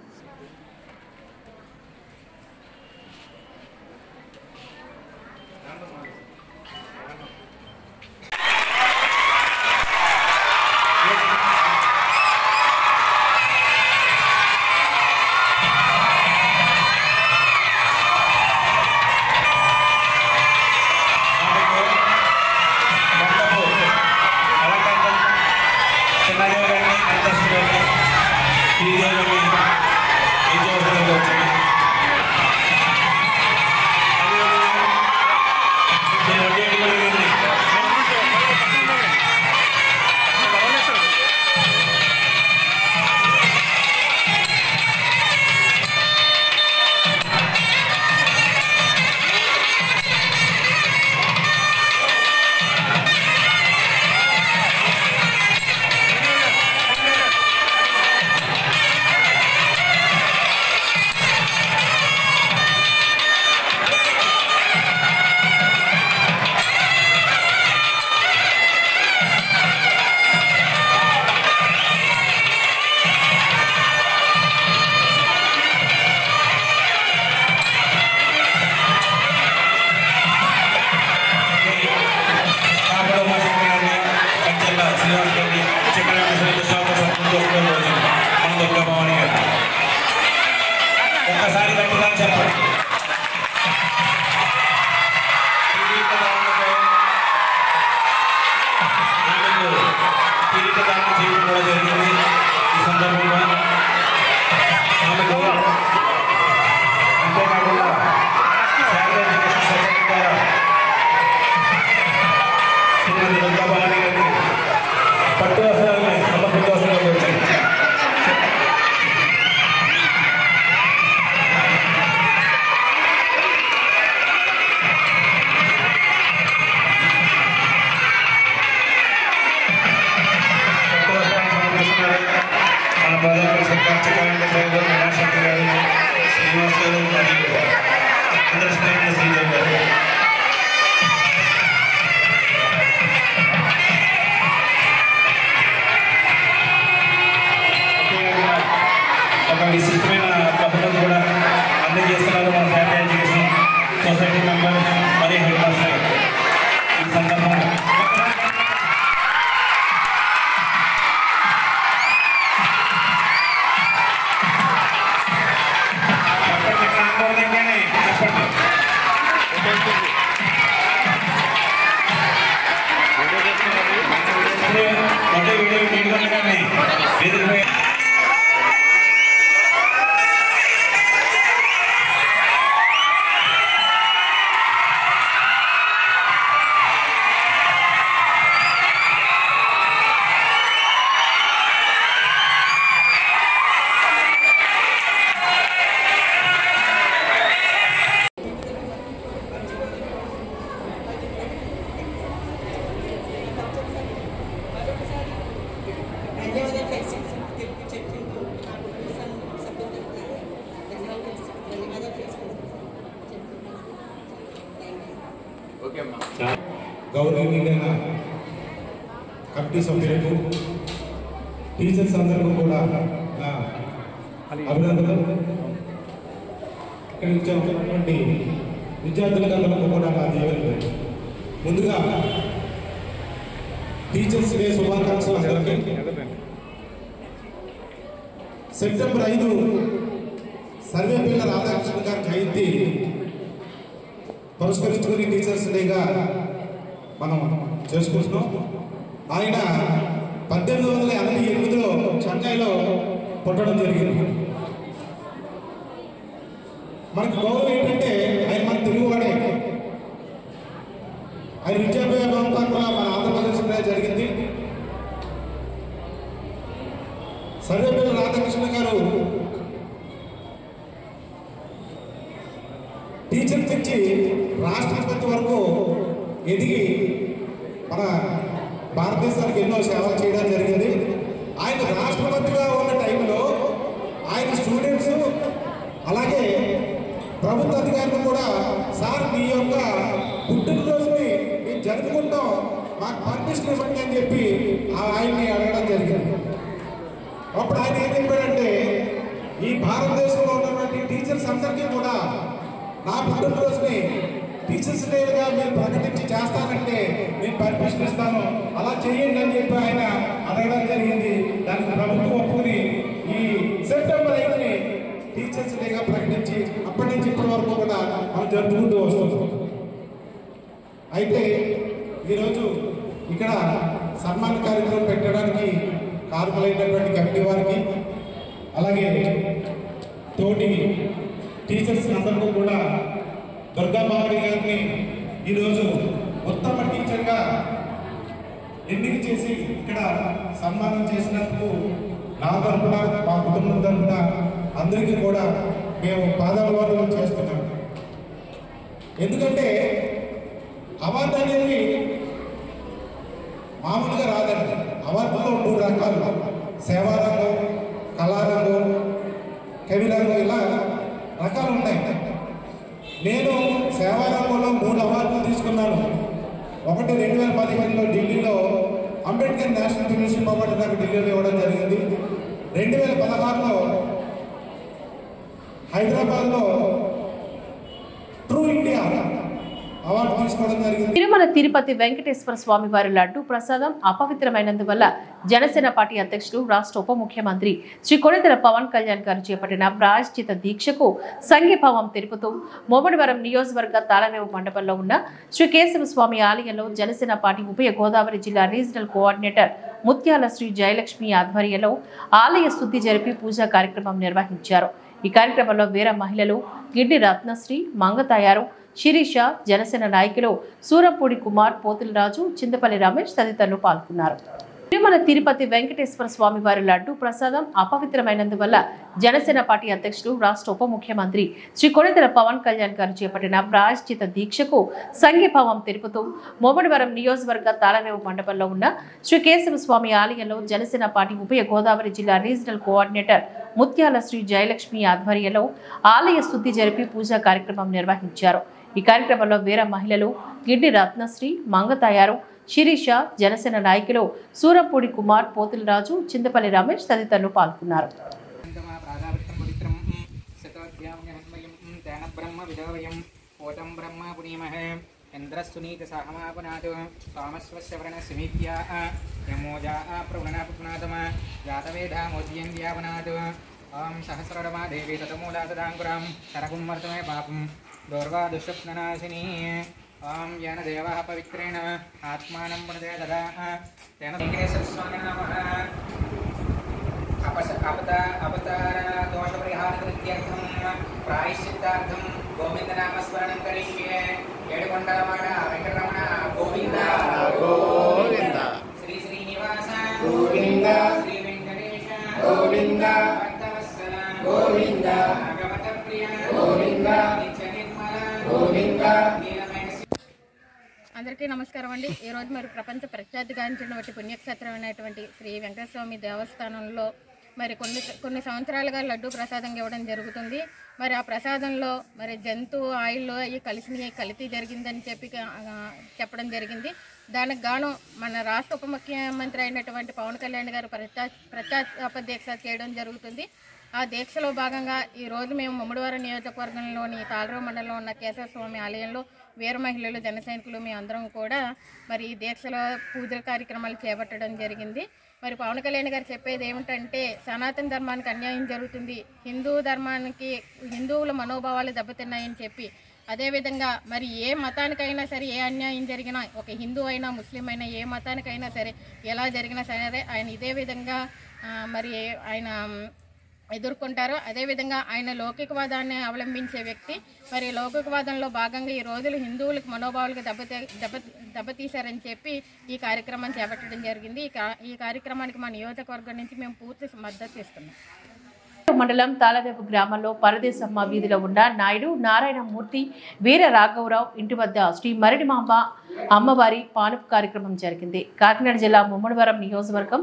విశిష్టమైన బహుమతులు కూడా అందజేస్తున్నారు మన ఫ్యామిలీ ఎడ్యుకేషన్ సొసైటీ మెంబర్ మరియు హెడ్ మాస్టర్. ఈ సందర్భంగా గౌరవనీయులైన కమిటీ సభ్యులకు, టీచర్స్ అందరికీ కూడా నా అభినందనలు. ఇక్కడికి వచ్చినటువంటి విద్యార్థులందరికీ కూడా నా దీవెనలు. ముందుగా టీచర్స్ డే శుభాకాంక్షలు అందరికీ. సెప్టెంబర్ 5 సర్వేపల్లి రాధాకృష్ణ గారి జయంతి పురస్కరించుకుని టీచర్స్ డేగా మనం చేసుకుంటున్నాం. ఆయన 1888లో చెన్నైలో పుట్టడం జరిగింది. మనకు గౌరవం ఏంటంటే ఆయన మన తెలుగువాడే. రాధాకృష్ణ గారు టీచర్ నుంచి రాష్ట్రపతి వరకు ఎదిగి మన భారతదేశానికి ఎన్నో సేవలు చేయడం జరిగింది. ఆయన రాష్ట్రపతిగా ఉన్న టైంలో ఆయన స్టూడెంట్స్ అలాగే ప్రభుత్వ అధికారులు కూడా సార్ మీ యొక్క పుట్టినరోజుని మేము జరుపుకుంటాం, మాకు పర్మిషన్ ఇవ్వండి అని చెప్పి ఆయన్ని అడగడం జరిగింది. అప్పుడు ఆయన ఏం చెప్పాడంటే, ఈ భారతదేశంలో ఉన్నటువంటి టీచర్స్ అందరికీ కూడా నా పుట్టినరోజుని టీచర్స్ డేగా మీరు ప్రకటించి చేస్తానంటే నేను పర్మిషన్ ఇస్తాను, అలా చేయండి అని చెప్పి ఆయన అడగడం జరిగింది. దానికి ప్రభుత్వం ఒప్పుకుని ఈ సెప్టెంబర్ 5ని టీచర్స్ డేగా ప్రకటించి అప్పటి నుంచి ఇప్పటి వరకు కూడా మనం జరుపుకుంటూ వస్తున్నాం. అయితే ఈరోజు ఇక్కడ సన్మాన కార్యక్రమం పెట్టడానికి కారకులైనటువంటి కమిటీ వారికి అలాగే తోటి టీచర్స్ అందరికీ కూడా దుర్గాబాబు గారిని ఈరోజు ఉత్తమ టీచర్గా ఎన్నిక చేసి ఇక్కడ సన్మానం చేసినందుకు నా తరఫున మా కుటుంబం తరఫున అందరికీ కూడా మేము పాదాభివందనం చేస్తున్నాం. ఎందుకంటే అవార్డు అనేది మామూలుగా రాదండి. అవార్డులో 3 రకాలు: సేవారంగం, కళారంగం, కవిరంగం, ఇలా రకాలు ఉన్నాయి. నేను సేవారంగంలో 3 అవార్డులు తీసుకున్నాను. ఒకటి 2015లో ఢిల్లీలో అంబేద్కర్ నేషనల్ ఫెలోషిప్ అవార్డు నాకు ఢిల్లీలో ఇవ్వడం జరిగింది. 2016లో హైదరాబాద్లో ట్రూ ఇండియా అవార్డు తీసుకోవడం జరిగింది. తిరుమల తిరుపతి వెంకటేశ్వర స్వామి వారి లడ్డూ ప్రసాదం అపవిత్రమైనందువల్ల జనసేన పార్టీ అధ్యక్షులు రాష్ట్ర ఉప ముఖ్యమంత్రి శ్రీ కొణిదెల పవన్ కళ్యాణ్ గారు చేపట్టిన ప్రాయశ్చిత దీక్షకు సంఘీభావం తెలుపుతూ మోమడివరం నియోజకవర్గ తాళరేవు మండపంలో ఉన్న శ్రీ కేశవ స్వామి ఆలయంలో జనసేన పార్టీ ఉభయ గోదావరి జిల్లా రీజనల్ కోఆర్డినేటర్ ముత్యాల శ్రీ జయలక్ష్మి ఆధ్వర్యంలో ఆలయ శుద్ధి జరిపి పూజా కార్యక్రమం నిర్వహించారు. ఈ కార్యక్రమంలో వీర మహిళలు గిడ్డి రత్నశ్రీ, మంగతాయారు, శిరీష, జనసేన నాయకులు సూరంపూడి కుమార్, పోతులరాజు, చింతపల్లి రమేష్ తదితరులు పాల్గొన్నారు. తిరుమల తిరుపతి వెంకటేశ్వర స్వామి వారి లడ్డూ ప్రసాదం అపవిత్రమైనందువల్ల జనసేన పార్టీ అధ్యక్షులు రాష్ట్ర ఉప ముఖ్యమంత్రి శ్రీ కొణిదెల పవన్ కళ్యాణ్ గారు చేపట్టిన ప్రాయశ్చిత దీక్షకు సంఘీభావం తెలుపుతూ మోమడివరం నియోజకవర్గ తాళరేవు మండపంలో ఉన్న శ్రీ కేశవ స్వామి ఆలయంలో జనసేన పార్టీ ఉభయ గోదావరి జిల్లా రీజనల్ కోఆర్డినేటర్ ముత్యాల శ్రీ జయలక్ష్మి ఆధ్వర్యంలో ఆలయ శుద్ధి జరిపి పూజా కార్యక్రమం నిర్వహించారు. ఈ కార్యక్రమంలో వీర మహిళలు గిడ్డి రత్నశ్రీ, మంగతాయారు, శిరీష, జనసేన నాయకులు సూరంపూడి కుమార్, పోతులరాజు, చింతపల్లి రమేష్ తదితరులు పాల్గొన్నారు. ओम येन देवः पवित्रेण आत्मानं पुनदे ददा तेन वेंकटेश्वर स्वामिने नमः अवतार दोष परिहार कृत्यर्थं प्रायश्चित्तार्थं गोविंद नाम स्मरणं करिष्ये येडुकोंडलवाड वेंकटरमण गोविंद गोविंद श्री श्रीनिवास गोविंद श्री वेंकटेश गोविंद भक्तवत्सल गोविंद भगवत प्रिय गोविंद नित्य निर्मल गोविंद అందరికీ నమస్కారం అండి. ఈరోజు మరి ప్రపంచ ప్రఖ్యాతిగాంచినటువంటి పుణ్యక్షేత్రమైనటువంటి శ్రీ వెంకటస్వామి దేవస్థానంలో మరి కొన్ని సంవత్సరాలుగా లడ్డూ ప్రసాదం ఇవ్వడం జరుగుతుంది. మరి ఆ ప్రసాదంలో మరి జంతు ఆయిల్లో అవి కల్తీ జరిగిందని చెప్పడం జరిగింది. దానికి గాను మన రాష్ట్ర ఉప ముఖ్యమంత్రి అయినటువంటి పవన్ కళ్యాణ్ గారు ప్రత్యేక దీక్ష చేయడం జరుగుతుంది. ఆ దీక్షలో భాగంగా ఈరోజు మేము ముమ్మడివారం నియోజకవర్గంలోని తాళరేవు మండలంలో ఉన్న కేశవ స్వామి ఆలయంలో వీర మహిళలు, జన సైనికులు మీ అందరం కూడా మరి ఈ దీక్షలో పూజల కార్యక్రమాలు చేపట్టడం జరిగింది. మరి పవన్ కళ్యాణ్ గారు చెప్పేది ఏమిటంటే, సనాతన ధర్మానికి అన్యాయం జరుగుతుంది, హిందువుల మనోభావాలు దెబ్బతిన్నాయని చెప్పి, అదేవిధంగా మరి ఏ మతానికైనా సరే ఏ అన్యాయం జరిగినా, ఒక హిందూ అయినా ముస్లిం అయినా ఏ మతానికైనా సరే ఎలా జరిగినా సరే ఆయన ఇదే విధంగా మరి ఆయన ఎదుర్కొంటారు. అదేవిధంగా ఆయన లౌకికవాదాన్ని అవలంబించే వ్యక్తి. మరి లౌకికవాదంలో భాగంగా ఈ రోజులు హిందువులకు మనోభావాలకు దెబ్బతీశారని చెప్పి ఈ కార్యక్రమం చేపట్టడం జరిగింది. ఈ కార్యక్రమానికి మా నియోజకవర్గం నుంచి మేము పూర్తి మద్దతు ఇస్తున్నాం. మండలం తాళదేపు గ్రామంలో పరదేశమ్మ వీధిలో ఉన్న నాయుడు నారాయణమూర్తి వీర రాఘవరావు ఇంటి వద్ద శ్రీ మరిడిమాంబ అమ్మవారి పానుపు కార్యక్రమం జరిగింది. కాకినాడ జిల్లా ముమ్మడివరం నియోజకవర్గం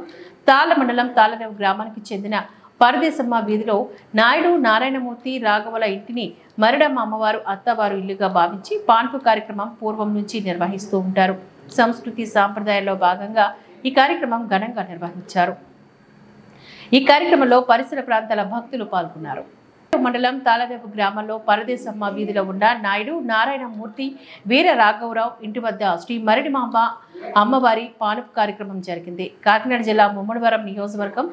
తాళ మండలం తాళదేపు గ్రామానికి చెందిన పరదేశమ్మ వీధిలో నాయుడు నారాయణమూర్తి రాఘవుల ఇంటిని మరిడమ్మ అమ్మవారు అత్తవారు ఇల్లుగా భావించి పానుపు కార్యక్రమం పూర్వం నుంచి నిర్వహిస్తూ ఉంటారు. సంస్కృతి సాంప్రదాయాల్లో భాగంగా ఈ కార్యక్రమం ఘనంగా నిర్వహించారు. ఈ కార్యక్రమంలో పరిసర ప్రాంతాల భక్తులు పాల్గొన్నారు. మండలం తాళదేపు గ్రామంలో పరదేశమ్మ వీధిలో ఉన్న నాయుడు నారాయణమూర్తి వీర రాఘవరావు ఇంటి వద్ద శ్రీ మరిడిమాంబ అమ్మవారి పానుపు కార్యక్రమం జరిగింది. కాకినాడ జిల్లా ముమ్మడివరం నియోజకవర్గం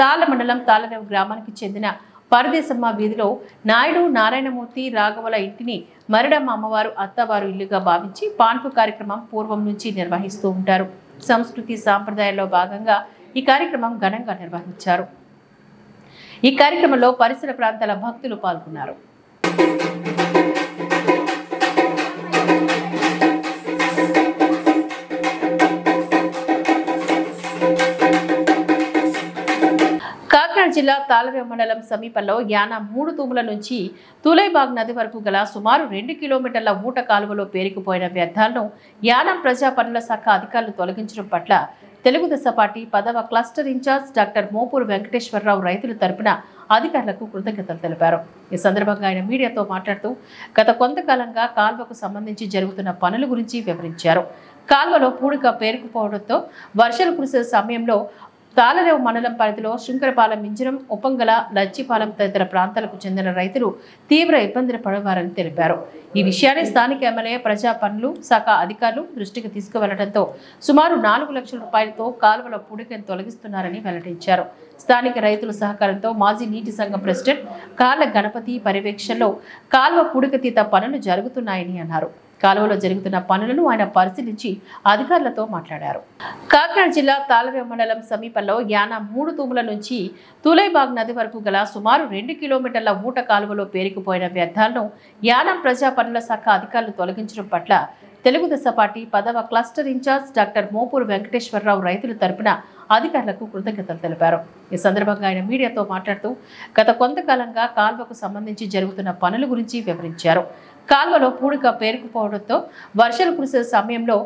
తాళ మండలం తాళదేపు గ్రామానికి చెందిన పరదేశమ్మ వీధిలో నాయుడు నారాయణమూర్తి రాఘవుల ఇంటిని మరిడమ్మ అమ్మవారు అత్తవారు ఇల్లుగా భావించి పానుపు కార్యక్రమం పూర్వం నుంచి నిర్వహిస్తూ ఉంటారు. సంస్కృతి సాంప్రదాయాల్లో భాగంగా ఈ కార్యక్రమం ఘనంగా నిర్వహించారు. ఈ కార్యక్రమంలో పరిసర ప్రాంతాల భక్తులు పాల్గొన్నారు. కాకినాడ జిల్లా తాళరేవు మండలం సమీపంలో యానా 3 తూముల నుంచి తులైబాగ్ నది వరకు గల సుమారు 2 కిలోమీటర్ల ఊట కాలువలో పేరుకుపోయిన వ్యర్థాలను యానం ప్రజా పనుల శాఖ అధికారులు తొలగించడం పట్ల తెలుగుదేశం పార్టీ 10వ cluster incharge doctor Mopuru Venkateswara Rao రైతుల తరపున అధికారులకు కృతజ్ఞతలు తెలిపారు. ఈ సందర్భంగా ఆయన మీడియాతో మాట్లాడుతూ గత కొంతకాలంగా కాల్వకు సంబంధించి జరుగుతున్న పనుల గురించి వివరించారు. కాల్వలో పూడిక పేరుకుపోవడంతో వర్షాలు కురిసే సమయంలో తాళరేవు మండలం పరిధిలో శంకరపాలెం మింజరం ఉప్పంగల లచ్చిపాలెం తదితర ప్రాంతాలకు చెందిన రైతులు తీవ్ర ఇబ్బందులు పడేవారని తెలిపారు. ఈ విషయాన్ని స్థానిక ఎమ్మెల్యే ప్రజా పనులు శాఖ అధికారులు దృష్టికి తీసుకువెళ్లడంతో సుమారు 4 లక్షల రూపాయలతో కాలువల పూడికను తొలగిస్తున్నారని వెల్లడించారు. స్థానిక రైతుల సహకారంతో మాజీ నీటి సంఘం ప్రెసిడెంట్ కాళ్ళ గణపతి పర్యవేక్షణలో కాలువ పూడికతీత పనులు జరుగుతున్నాయని అన్నారు. కాలువలో జరుగుతున్న పనులను ఆయన పరిశీలించి అధికారులతో మాట్లాడారు. కాకినాడ జిల్లా తాళరేవు మండలం సమీపంలో యానా 3 తూముల నుంచి తులైబాగ్ నది వరకు గల సుమారు 2 కిలోమీటర్ల ఊట కాలువలో పేరుకుపోయిన వ్యర్థాలను యానం ప్రజా పనుల శాఖ అధికారులు తొలగించడం పట్ల తెలుగుదేశం పార్టీ 10వ cluster incharge doctor Mopuru Venkateswara Rao రైతుల తరపున అధికారులకు కృతజ్ఞతలు తెలిపారు. ఈ సందర్భంగా ఆయన మీడియాతో మాట్లాడుతూ గత కొంతకాలంగా కాల్వకు సంబంధించి జరుగుతున్న పనుల గురించి వివరించారు. కాల్వలో పూడిక పేరుకుపోవడంతో వర్షాలు కురిసే సమయంలో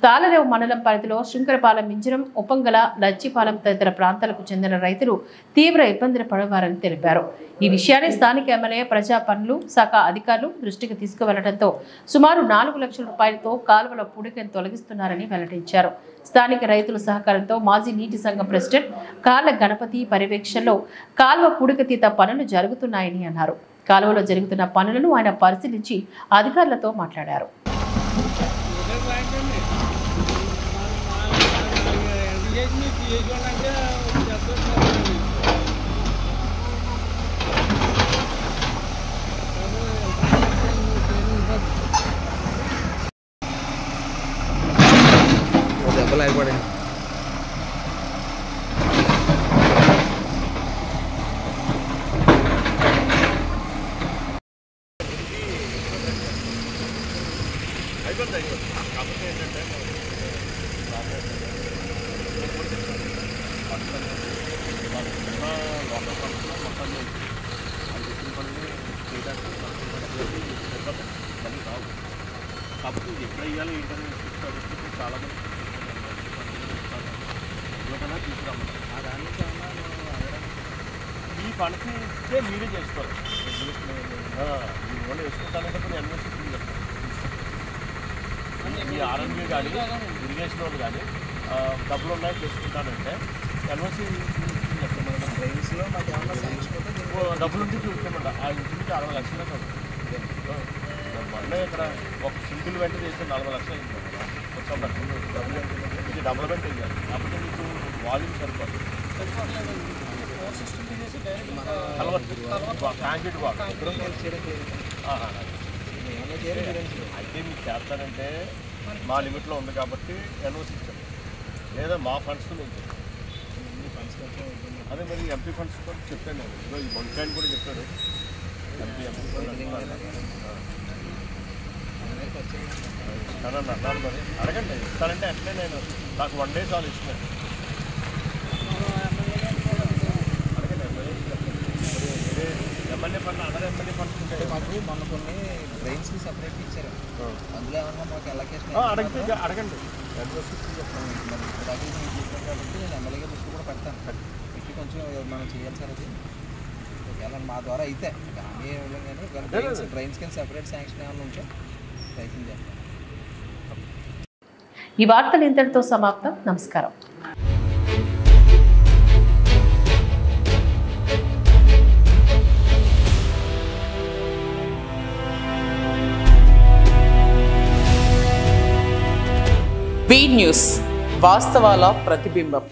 తాళరేవు మండలం పరిధిలో శంకరపాలెం మింజరం ఉప్పంగల లచ్చిపాలెం తదితర ప్రాంతాలకు చెందిన రైతులు తీవ్ర ఇబ్బందులు పడేవారని తెలిపారు. ఈ విషయాన్ని స్థానిక ఎమ్మెల్యే ప్రజా పనులు శాఖ అధికారులు దృష్టికి తీసుకువెళ్లడంతో సుమారు 4 లక్షల రూపాయలతో కాలువల పూడికను తొలగిస్తున్నారని వెల్లడించారు. స్థానిక రైతుల సహకారంతో మాజీ నీటి సంఘం ప్రెసిడెంట్ కాళ్ళ గణపతి పర్యవేక్షణలో కాలువ పూడికతీత పనులు జరుగుతున్నాయని అన్నారు. కాలువలో జరుగుతున్న పనులను ఆయన పరిశీలించి అధికారులతో మాట్లాడారు. కాబట్టి ఎక్కడ ఇవ్వాలి ఇంటర్వ్యూ చాలా మంది తీసుకురామంటారు. దానికి ఈ ఫండ్స్ ఇస్తే మీరే చేసుకోవాలి. మీ వాళ్ళు వేసుకుంటానంటే కొన్ని ఎన్వర్సిటీ మీ ఆర్ఎంబీ కానీ ఇరిగేషన్ వాళ్ళు కానీ డబ్బులు ఉన్నాయి చేసుకుంటానంటే ఎన్వర్సీ ట్రైన్స్లో మాకు ఏమన్నా డబ్బులు ఉంటే చూపించమంట. ఆ ఇంటికి 60 లక్షలు మొన్న ఇక్కడ ఒక సింగిల్ వెంట చేస్తే 40 లక్షలు ఇది డెవలప్మెంట్ అయ్యాలి. కాకపోతే మీకు వాల్యూమ్ సరిపోతుంది. కాంక్రీట్ వాక్ అయితే మీకు చేస్తానంటే మా లిమిట్లో ఉంది కాబట్టి ఎన్ఓసి ఇచ్చాం, లేదా మా ఫండ్స్ నేను అదే మరి ఎంపీ ఫండ్స్ కూడా చెప్పాను నేను. ఇదో ఈ వంకాయని కూడా చెప్పాడు ఎంపీ అన్నాను. మరి అడగండి ఇస్తానంటే అట్లే నేను నాకు 1 డే చాలు ఇస్తున్నాను. అడగండి అంటే మాకు మొన్న కొన్ని డ్రైన్స్కి సపరేట్ ఇచ్చారు, అందులో ఏమన్నా మాకు ఎలకేషన్ అడగండి కాబట్టి నేను ఎమ్మెల్యేగా దృష్టి కూడా పెడతాను, పెట్టి కొంచెం మనం చేయాలి సార్. అది ఒకవేళ మా ద్వారా అయితే కానీ డ్రైన్స్ కింద సపరేట్ శాంక్షన్ ఏమైనా ఉంటే ప్రయత్నం చేస్తాం. ఈ వార్తలు ఇంతటితో సమాప్తం. నమస్కారం. బీ న్యూస్, వాస్తవాల ప్రతిబింబం.